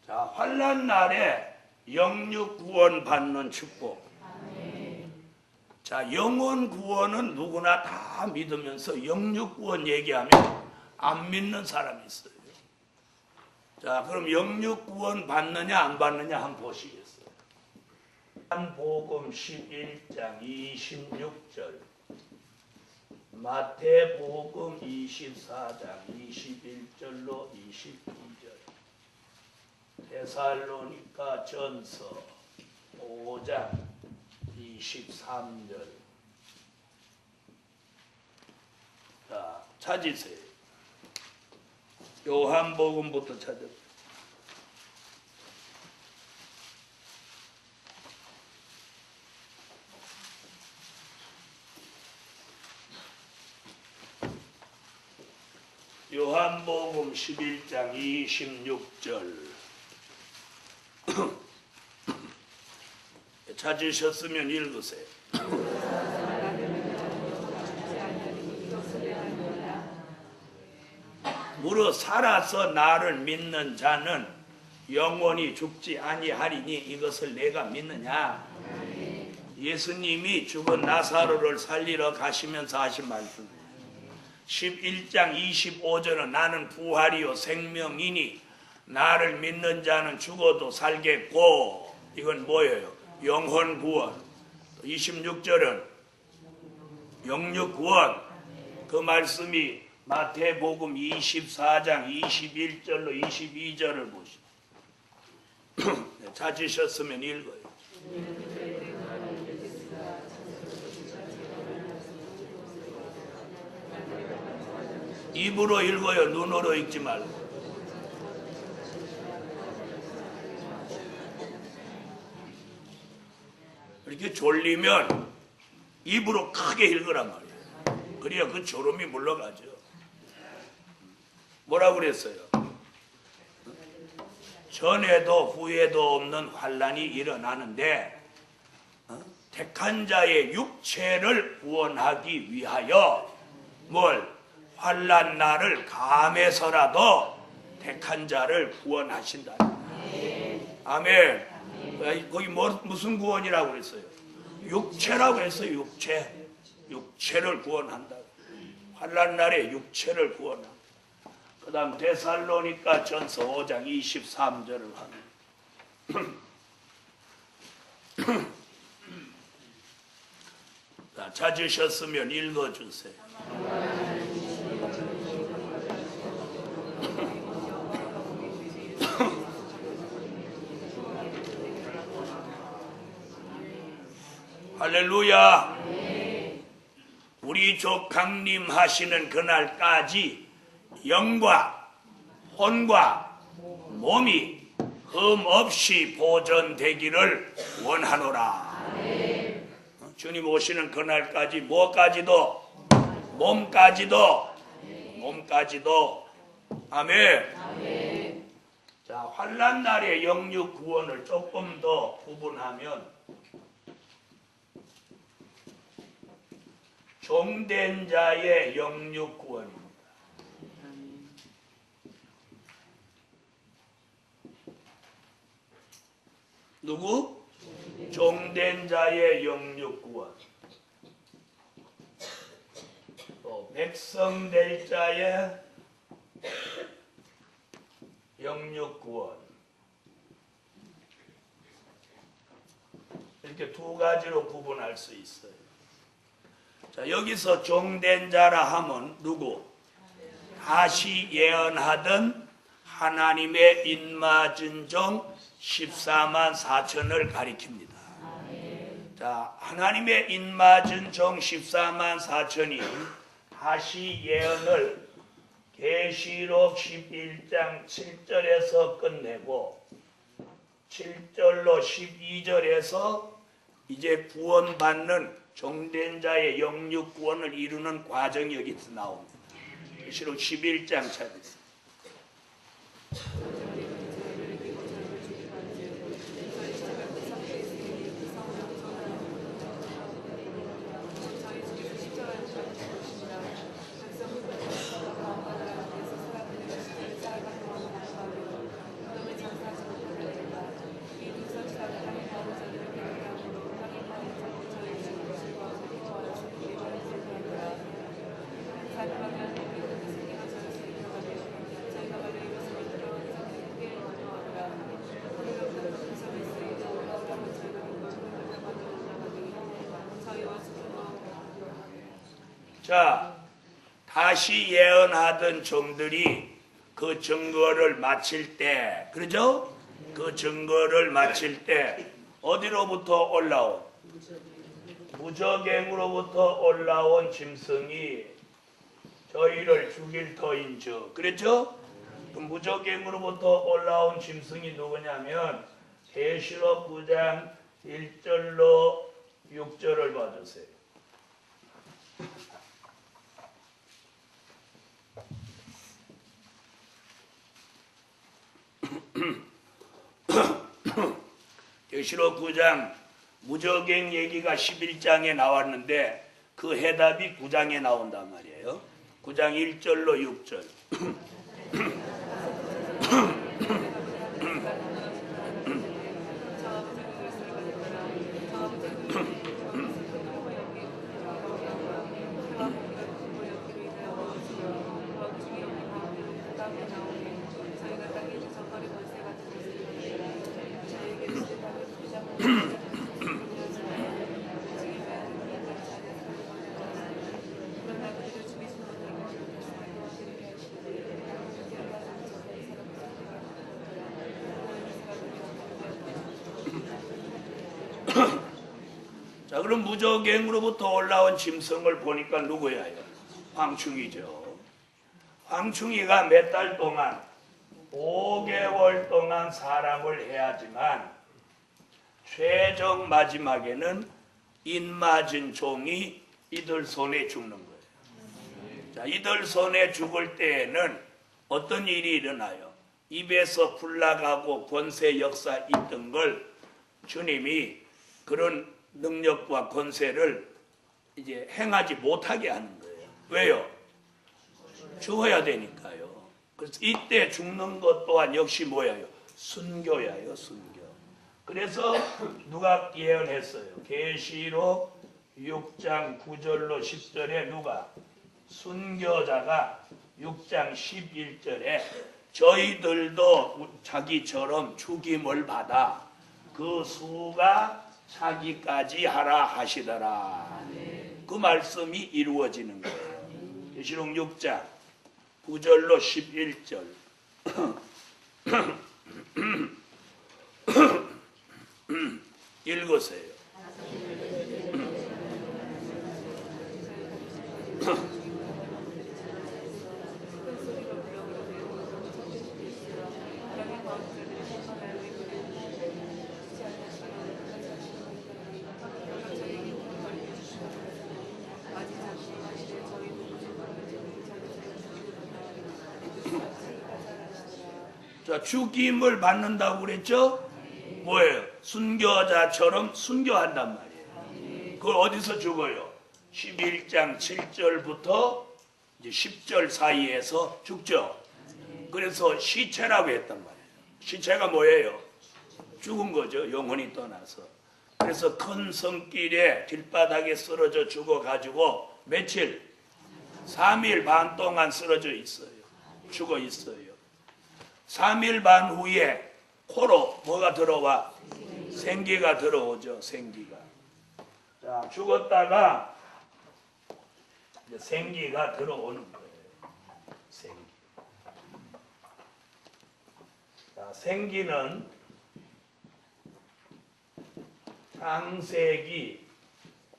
자, 환난 날에 영육 구원 받는 축복. 자, 영혼 구원은 누구나 다 믿으면서 영육 구원 얘기하면 안 믿는 사람이 있어요. 자, 그럼 영육 구원 받느냐 안 받느냐 한번 보시겠어요? 요한복음 11장 26절, 마태복음 24장 21절로 22절, 데살로니가 전서 5장 23절. 자, 찾으세요. 요한복음부터 찾으세요. 요한복음 11장 26절. 찾으셨으면 읽으세요. 무릇 살아서 나를 믿는 자는 영원히 죽지 아니하리니 이것을 내가 믿느냐? 예수님이 죽은 나사로를 살리러 가시면서 하신 말씀. 11장 25절은 나는 부활이요 생명이니 나를 믿는 자는 죽어도 살겠고, 이건 뭐예요? 영혼 구원. 26절은 영육 구원. 그 말씀이 마태복음 24장 21절로 22절을 보시죠. 찾으셨으면 읽어요. 입으로 읽어요. 눈으로 읽지 말고. 이렇게 졸리면 입으로 크게 읽으란 말이에요. 그래야 그 졸음이 물러가죠. 뭐라고 그랬어요? 전에도 후에도 없는 환란이 일어나는데 택한 자의 육체를 구원하기 위하여 뭘 환란 날을 감해서라도 택한 자를 구원하신다. 아멘. 거기 무슨 구원이라고 그랬어요? 육체라고 했어요. 육체를 구원한다. 환란 날에 육체를 구원한다. 그 다음 데살로니가 전서 5장 23절을 하면 찾으셨으면 읽어주세요. 할렐루야. 우리 조 강림하시는 그날까지 영과 혼과 몸이 흠없이 보존되기를 원하노라. 주님 오시는 그날까지 몸까지도 아멘. 자, 환난 날의 영육 구원을 조금 더 구분하면 종된 자의 영육 구원입니다. 누구? 종된 자의 영육 구원. 또 백성 될 자의 영육 구원. 이렇게 두 가지로 구분할 수 있어요. 자, 여기서 종된 자라 하면 누구? 다시 예언하던 하나님의 인맞은 종 14만 4천을 가리킵니다. 자, 하나님의 인맞은 종 14만 4천이 다시 예언을 계시록 11장 7절에서 끝내고 7절로 12절에서 이제 구원받는 종된 자의 영육 구원을 이루는 과정이 여기서 나옵니다. 계시록 11장 찾으세요. 자, 다시 예언하던 종들이 그 증거를 마칠 때, 그러죠? 그 증거를 마칠 때 어디로부터 올라온? 무저갱으로부터 올라온 짐승이 저희를 죽일 터인즉, 그랬죠? 그 무저갱으로부터 올라온 짐승이 누구냐면 계시록 9장 1절로 6절을 봐주세요. 계시록 9장 무저갱 얘기가 11장에 나왔는데 그 해답이 9장에 나온단 말이에요. 9장 1절로 6절. 자, 그럼 무저갱으로부터 올라온 짐승을 보니까 누구예요? 황충이죠. 황충이가 몇 달 동안 5개월 동안 사람을 해야지만 최종 마지막에는 인맞은 종이 이들 손에 죽는 거예요. 자, 이들 손에 죽을 때에는 어떤 일이 일어나요? 입에서 불나가고 권세 역사 있던 걸 주님이 그런 능력과 권세를 이제 행하지 못하게 하는 거예요. 왜요? 죽어야 되니까요. 그래서 이때 죽는 것 또한 역시 뭐예요? 순교야요, 순교. 그래서 누가 예언했어요? 계시록 6장 9절로 10절에 누가? 순교자가 6장 11절에 저희들도 자기처럼 죽임을 받아 그 수가 차기까지 하라 하시더라. 그 말씀이 이루어지는 거예요. 계시록 6장 9절로 11절 읽으세요. 자, 죽임을 받는다고 그랬죠? 뭐예요? 순교자처럼 순교한단 말이에요. 그걸 어디서 죽어요? 11장 7절부터 이제 10절 사이에서 죽죠. 그래서 시체라고 했단 말이에요. 시체가 뭐예요? 죽은 거죠. 영혼이 떠나서. 그래서 큰 성길에 길바닥에 쓰러져 죽어가지고 며칠? 3일 반 동안 쓰러져 있어요. 죽어 있어요. 3일 반 후에 코로 뭐가 들어와? 생기가 들어오죠. 생기가. 자, 죽었다가 이제 생기가 들어오는 거예요. 생기. 자, 생기는 창세기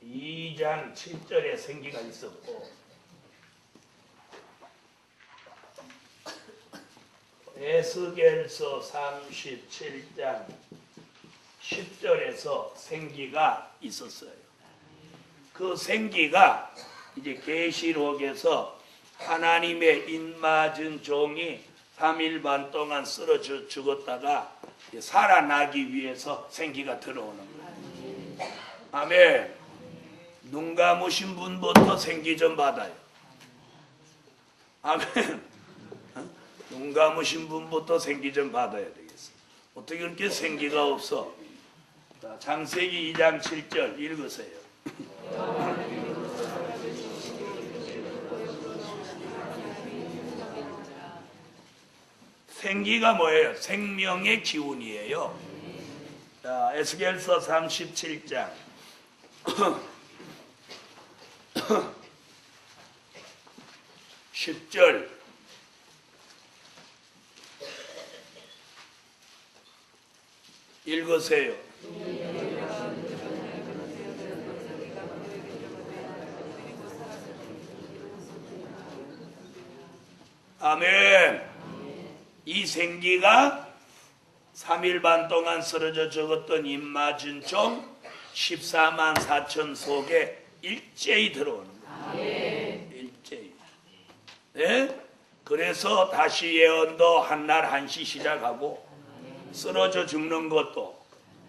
2장 7절에 생기가 있었고 에스겔서 37장 10절에서 생기가 있었어요. 그 생기가 이제 계시록에서 하나님의 인맞은 종이 3일 반 동안 쓰러져 죽었다가 살아나기 위해서 생기가 들어오는 거예요. 아멘. 눈 감으신 분부터 생기 좀 받아요. 아멘. 눈 감으신 분부터 생기 좀 받아야 되겠어. 어떻게 그렇게 생기가 없어? 자, 창세기 2장 7절 읽으세요. 생기가 뭐예요? 생명의 기운이에요. 자, 에스겔서 37장 10절 읽으세요. 아멘. 이 생기가 3일 반 동안 쓰러져 죽었던 입맞은 종 14만 4천 속에 일제히 들어오는 거예요. 일제히. 네? 그래서 다시 예언도 한날 한시 시작하고 쓰러져 죽는 것도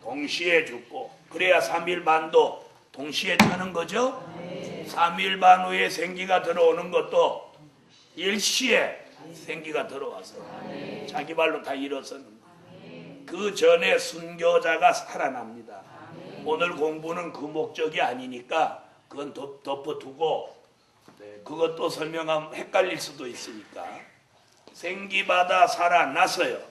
동시에 죽고 그래야 3일 반도 동시에 차는 거죠. 3일 반 후에 생기가 들어오는 것도 일시에 생기가 들어와서 자기 발로 다 일어서는 그 전에 순교자가 살아납니다. 오늘 공부는 그 목적이 아니니까 그건 덮어두고 그것도 설명하면 헷갈릴 수도 있으니까 생기받아 살아났어요.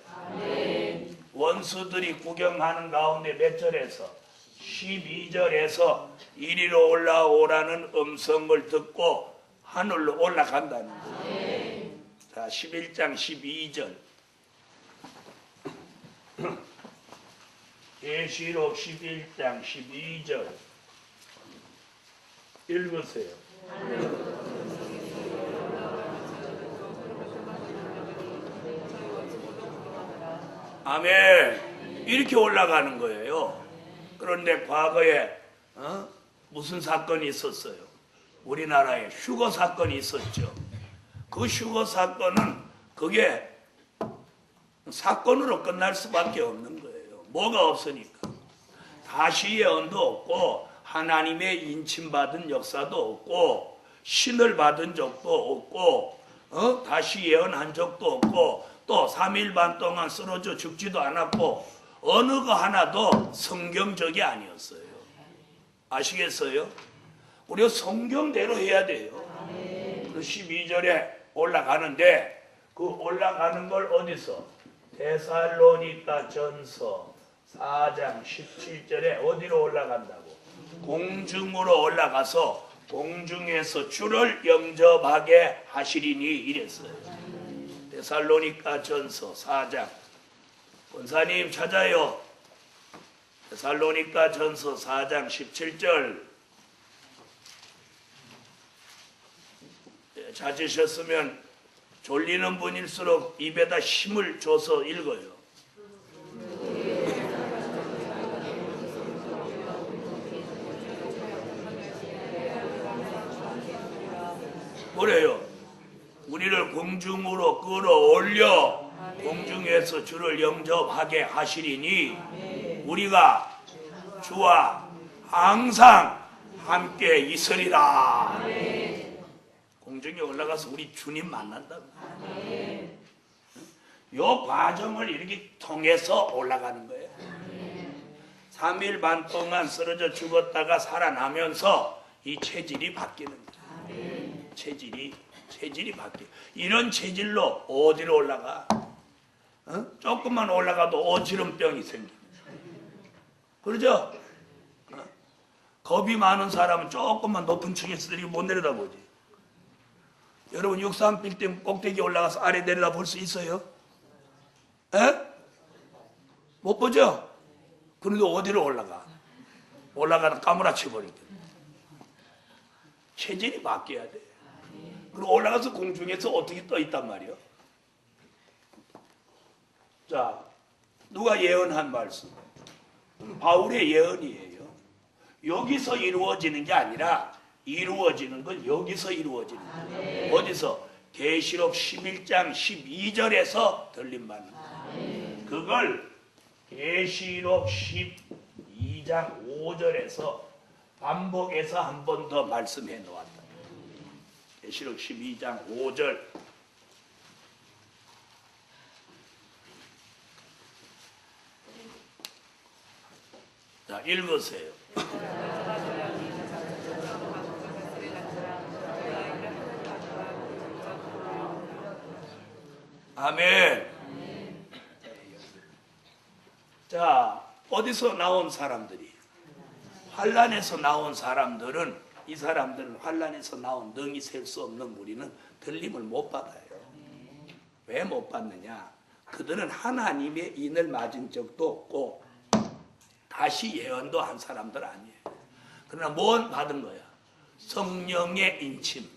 원수들이 구경하는 가운데 몇 절에서 12절에서 이리로 올라오라는 음성을 듣고 하늘로 올라간다는 거예요. 자, 11장 12절 계시록 11장 12절 읽으세요. 아멘. 이렇게 올라가는 거예요. 그런데 과거에 무슨 사건이 있었어요? 우리나라에 휴거 사건이 있었죠. 그 휴거 사건은 그게 사건으로 끝날 수밖에 없는 거예요. 뭐가 없으니까. 다시 예언도 없고 하나님의 인침받은 역사도 없고 신을 받은 적도 없고 다시 예언한 적도 없고 또 3일 반 동안 쓰러져 죽지도 않았고 어느 거 하나도 성경적이 아니었어요. 아시겠어요? 우리가 성경대로 해야 돼요. 그 12절에 올라가는데 그 올라가는 걸 어디서? 데살로니가 전서 4장 17절에 어디로 올라간다고? 공중으로 올라가서 공중에서 주를 영접하게 하시리니 이랬어요. 데살로니가 전서 4장. 권사님 찾아요. 데살로니가 전서 4장 17절. 찾으셨으면 졸리는 분일수록 입에다 힘을 줘서 읽어요. 그래요. 우리를 공중으로 끌어올려 공중에서 주를 영접하게 하시리니 우리가 주와 항상 함께 있으리라. 공중에 올라가서 우리 주님 만난다. 요 과정을 이렇게 통해서 올라가는 거예요. 3일 반 동안 쓰러져 죽었다가 살아나면서 이 체질이 바뀌는 거예요. 체질이 바뀌어. 이런 체질로 어디로 올라가? 조금만 올라가도 어지럼병이 생깁니다. 그러죠? 겁이 많은 사람은 조금만 높은 층에서 이렇게 못 내려다보지. 여러분 63빌딩 꼭대기 올라가서 아래 내려다 볼 수 있어요? 에? 못 보죠? 그런데 어디로 올라가? 올라가다 까무라쳐 버리게. 체질이 바뀌어야 돼. 그리고 올라가서 공중에서 어떻게 떠 있단 말이요? 자, 누가 예언한 말씀? 바울의 예언이에요. 여기서 이루어지는 게 아니라 이루어지는 건 여기서 이루어지는 거예요. 어디서? 계시록 11장 12절에서 들린 말입니다. 그걸 계시록 12장 5절에서 반복해서 한 번 더 말씀해 놓았다. 계시록 12장 5절. 자, 읽으세요. 아멘. 자, 어디서 나온 사람들이? 환란에서 나온 사람들은, 이 사람들은 환란에서 나온 능히 셀 수 없는 무리는 들림을 못 받아요. 왜 못 받느냐? 그들은 하나님의 인을 맞은 적도 없고 다시 예언도 한 사람들 아니에요. 그러나 뭘 받은 거야? 성령의 인침.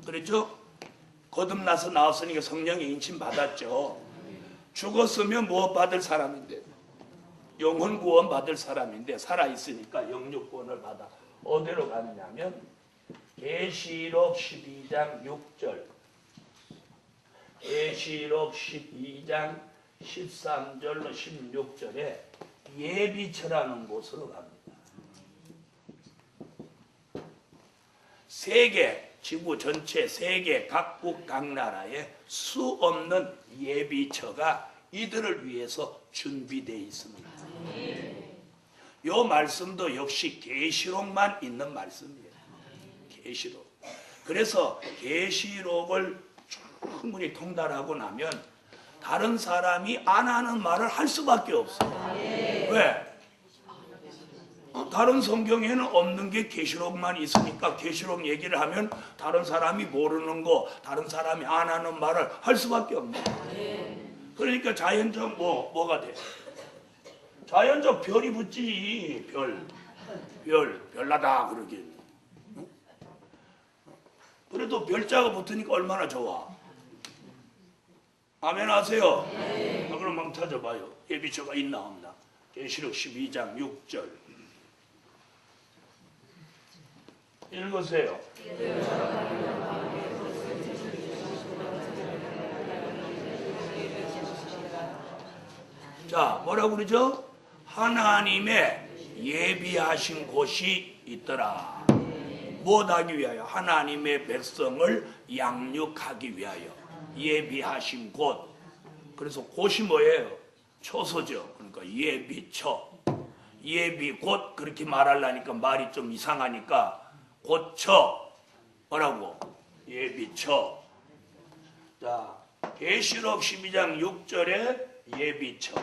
그렇죠? 거듭나서 나왔으니까 성령의 인침 받았죠. 죽었으면 무엇 받을 사람인데? 영혼 구원 받을 사람인데 살아있으니까 영육구원을 받아. 어디로 가느냐면 계시록 12장 6절, 계시록 12장 13절로 16절에 예비처라는 곳으로 갑니다. 세계, 지구 전체 세계 각국 각 나라에 수 없는 예비처가 이들을 위해서 준비되어 있습니다. 요 말씀도 역시 계시록만 있는 말씀이에요. 계시록. 그래서 계시록을 충분히 통달하고 나면 다른 사람이 안 하는 말을 할 수밖에 없어요. 왜? 다른 성경에는 없는 게 계시록만 있으니까 계시록 얘기를 하면 다른 사람이 모르는 거, 다른 사람이 안 하는 말을 할 수밖에 없는 거예요. 그러니까 자연적 뭐가 돼? 자연적 별이 붙지. 별나다 그러긴. 그래도 별자가 붙으니까 얼마나 좋아. 아멘 하세요. 그럼 한번 찾아봐요. 예비처가 있나 없나. 계시록 12장 6절 읽으세요. 자, 뭐라고 그러죠? 하나님의 예비하신 곳이 있더라. 무엇하기 위하여? 하나님의 백성을 양육하기 위하여 예비하신 곳. 그래서 곳이 뭐예요? 처소죠. 그러니까 예비처, 예비곳. 그렇게 말하려니까 말이 좀 이상하니까 곳처, 뭐라고? 예비처. 자, 계시록 12장 6절에 예비처,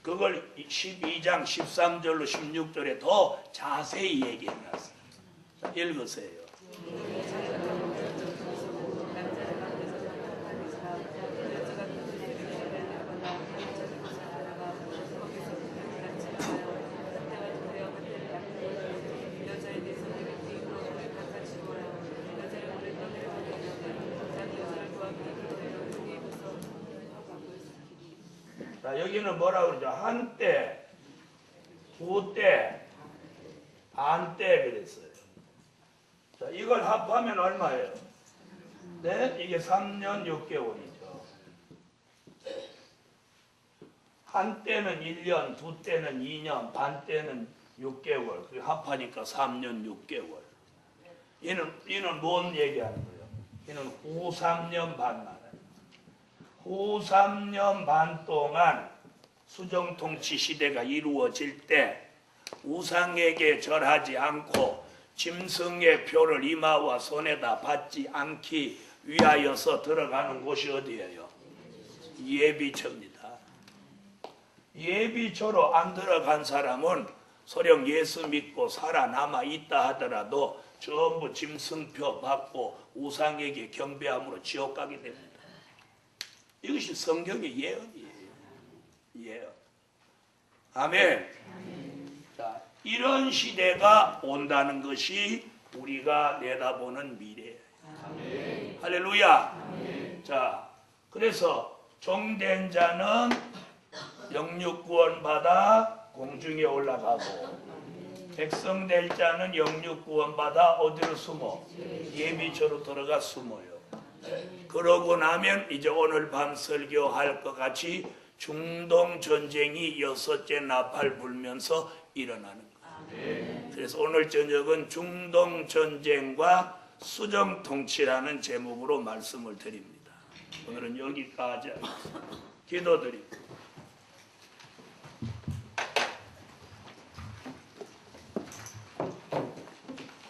그걸 12장 13절로 16절에 더 자세히 얘기해놨어요. 자, 읽으세요. 자, 여기는 뭐라고 그러죠? 한때, 두때, 반때 그랬어요. 자, 이걸 합하면 얼마예요? 네, 이게 3년 6개월이죠. 한때는 1년, 두때는 2년, 반때는 6개월. 그 합하니까 3년 6개월. 이는 뭔 얘기하는 거예요? 이는 후 3년 반 말이에요. 후 3년 반 동안 수정통치 시대가 이루어질 때 우상에게 절하지 않고 짐승의 표를 이마와 손에다 받지 않기 위하여서 들어가는 곳이 어디예요? 예비처입니다. 예비처로 안 들어간 사람은 설령 예수 믿고 살아남아 있다 하더라도 전부 짐승표 받고 우상에게 경배함으로 지옥 가게 됩니다. 이것이 성경의 예언이에요. 예언. 아멘. 자, 이런 시대가 온다는 것이 우리가 내다보는 미래예요. 아멘. 할렐루야. 아멘. 자, 그래서 종된 자는 영육구원 받아 공중에 올라가고, 백성 될 자는 영육구원 받아 어디로 숨어? 예비처로 들어가 숨어요. 그러고 나면 이제 오늘 밤 설교할 것 같이 중동 전쟁이 6째 나팔 불면서 일어나는 거예요. 그래서 오늘 저녁은 중동 전쟁과 수정 통치라는 제목으로 말씀을 드립니다. 오늘은 여기까지 하겠습니다. 기도드립니다.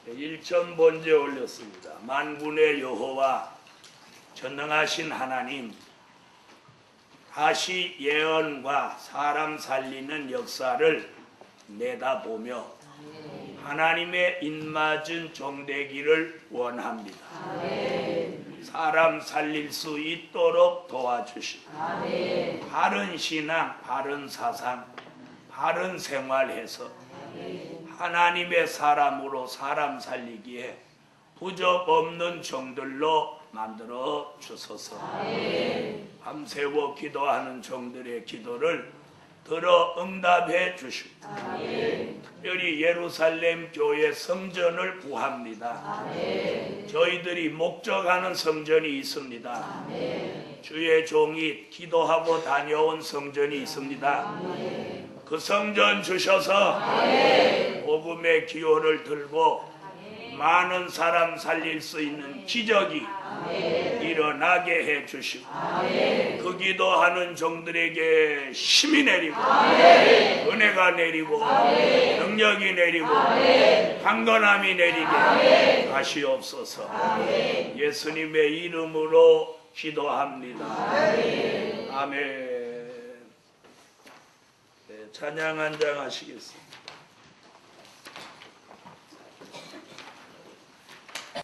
일천 번제 올렸습니다. 만군의 여호와 전능하신 하나님, 다시 예언과 사람 살리는 역사를 내다보며 하나님의 입맞은 종되기를 원합니다. 사람 살릴 수 있도록 도와주시고 바른 신앙, 바른 사상, 바른 생활해서 하나님의 사람으로 사람 살리기에 부족 없는 종들로 만들어 주소서. 밤새워 기도하는 종들의 기도를 들어 응답해 주시고 특별히 예루살렘 교회 성전을 구합니다. 저희들이 목적하는 성전이 있습니다. 주의 종이 기도하고 다녀온 성전이 있습니다. 그 성전 주셔서 복음의 기호를 들고 많은 사람 살릴 수 있는 기적이 일어나게 해 주시고 그 기도하는 종들에게 힘이 내리고 은혜가 내리고 능력이 내리고 강건함이 내리게 하시옵소서. 예수님의 이름으로 기도합니다. 아멘. 네, 찬양 한 장 하시겠습니다.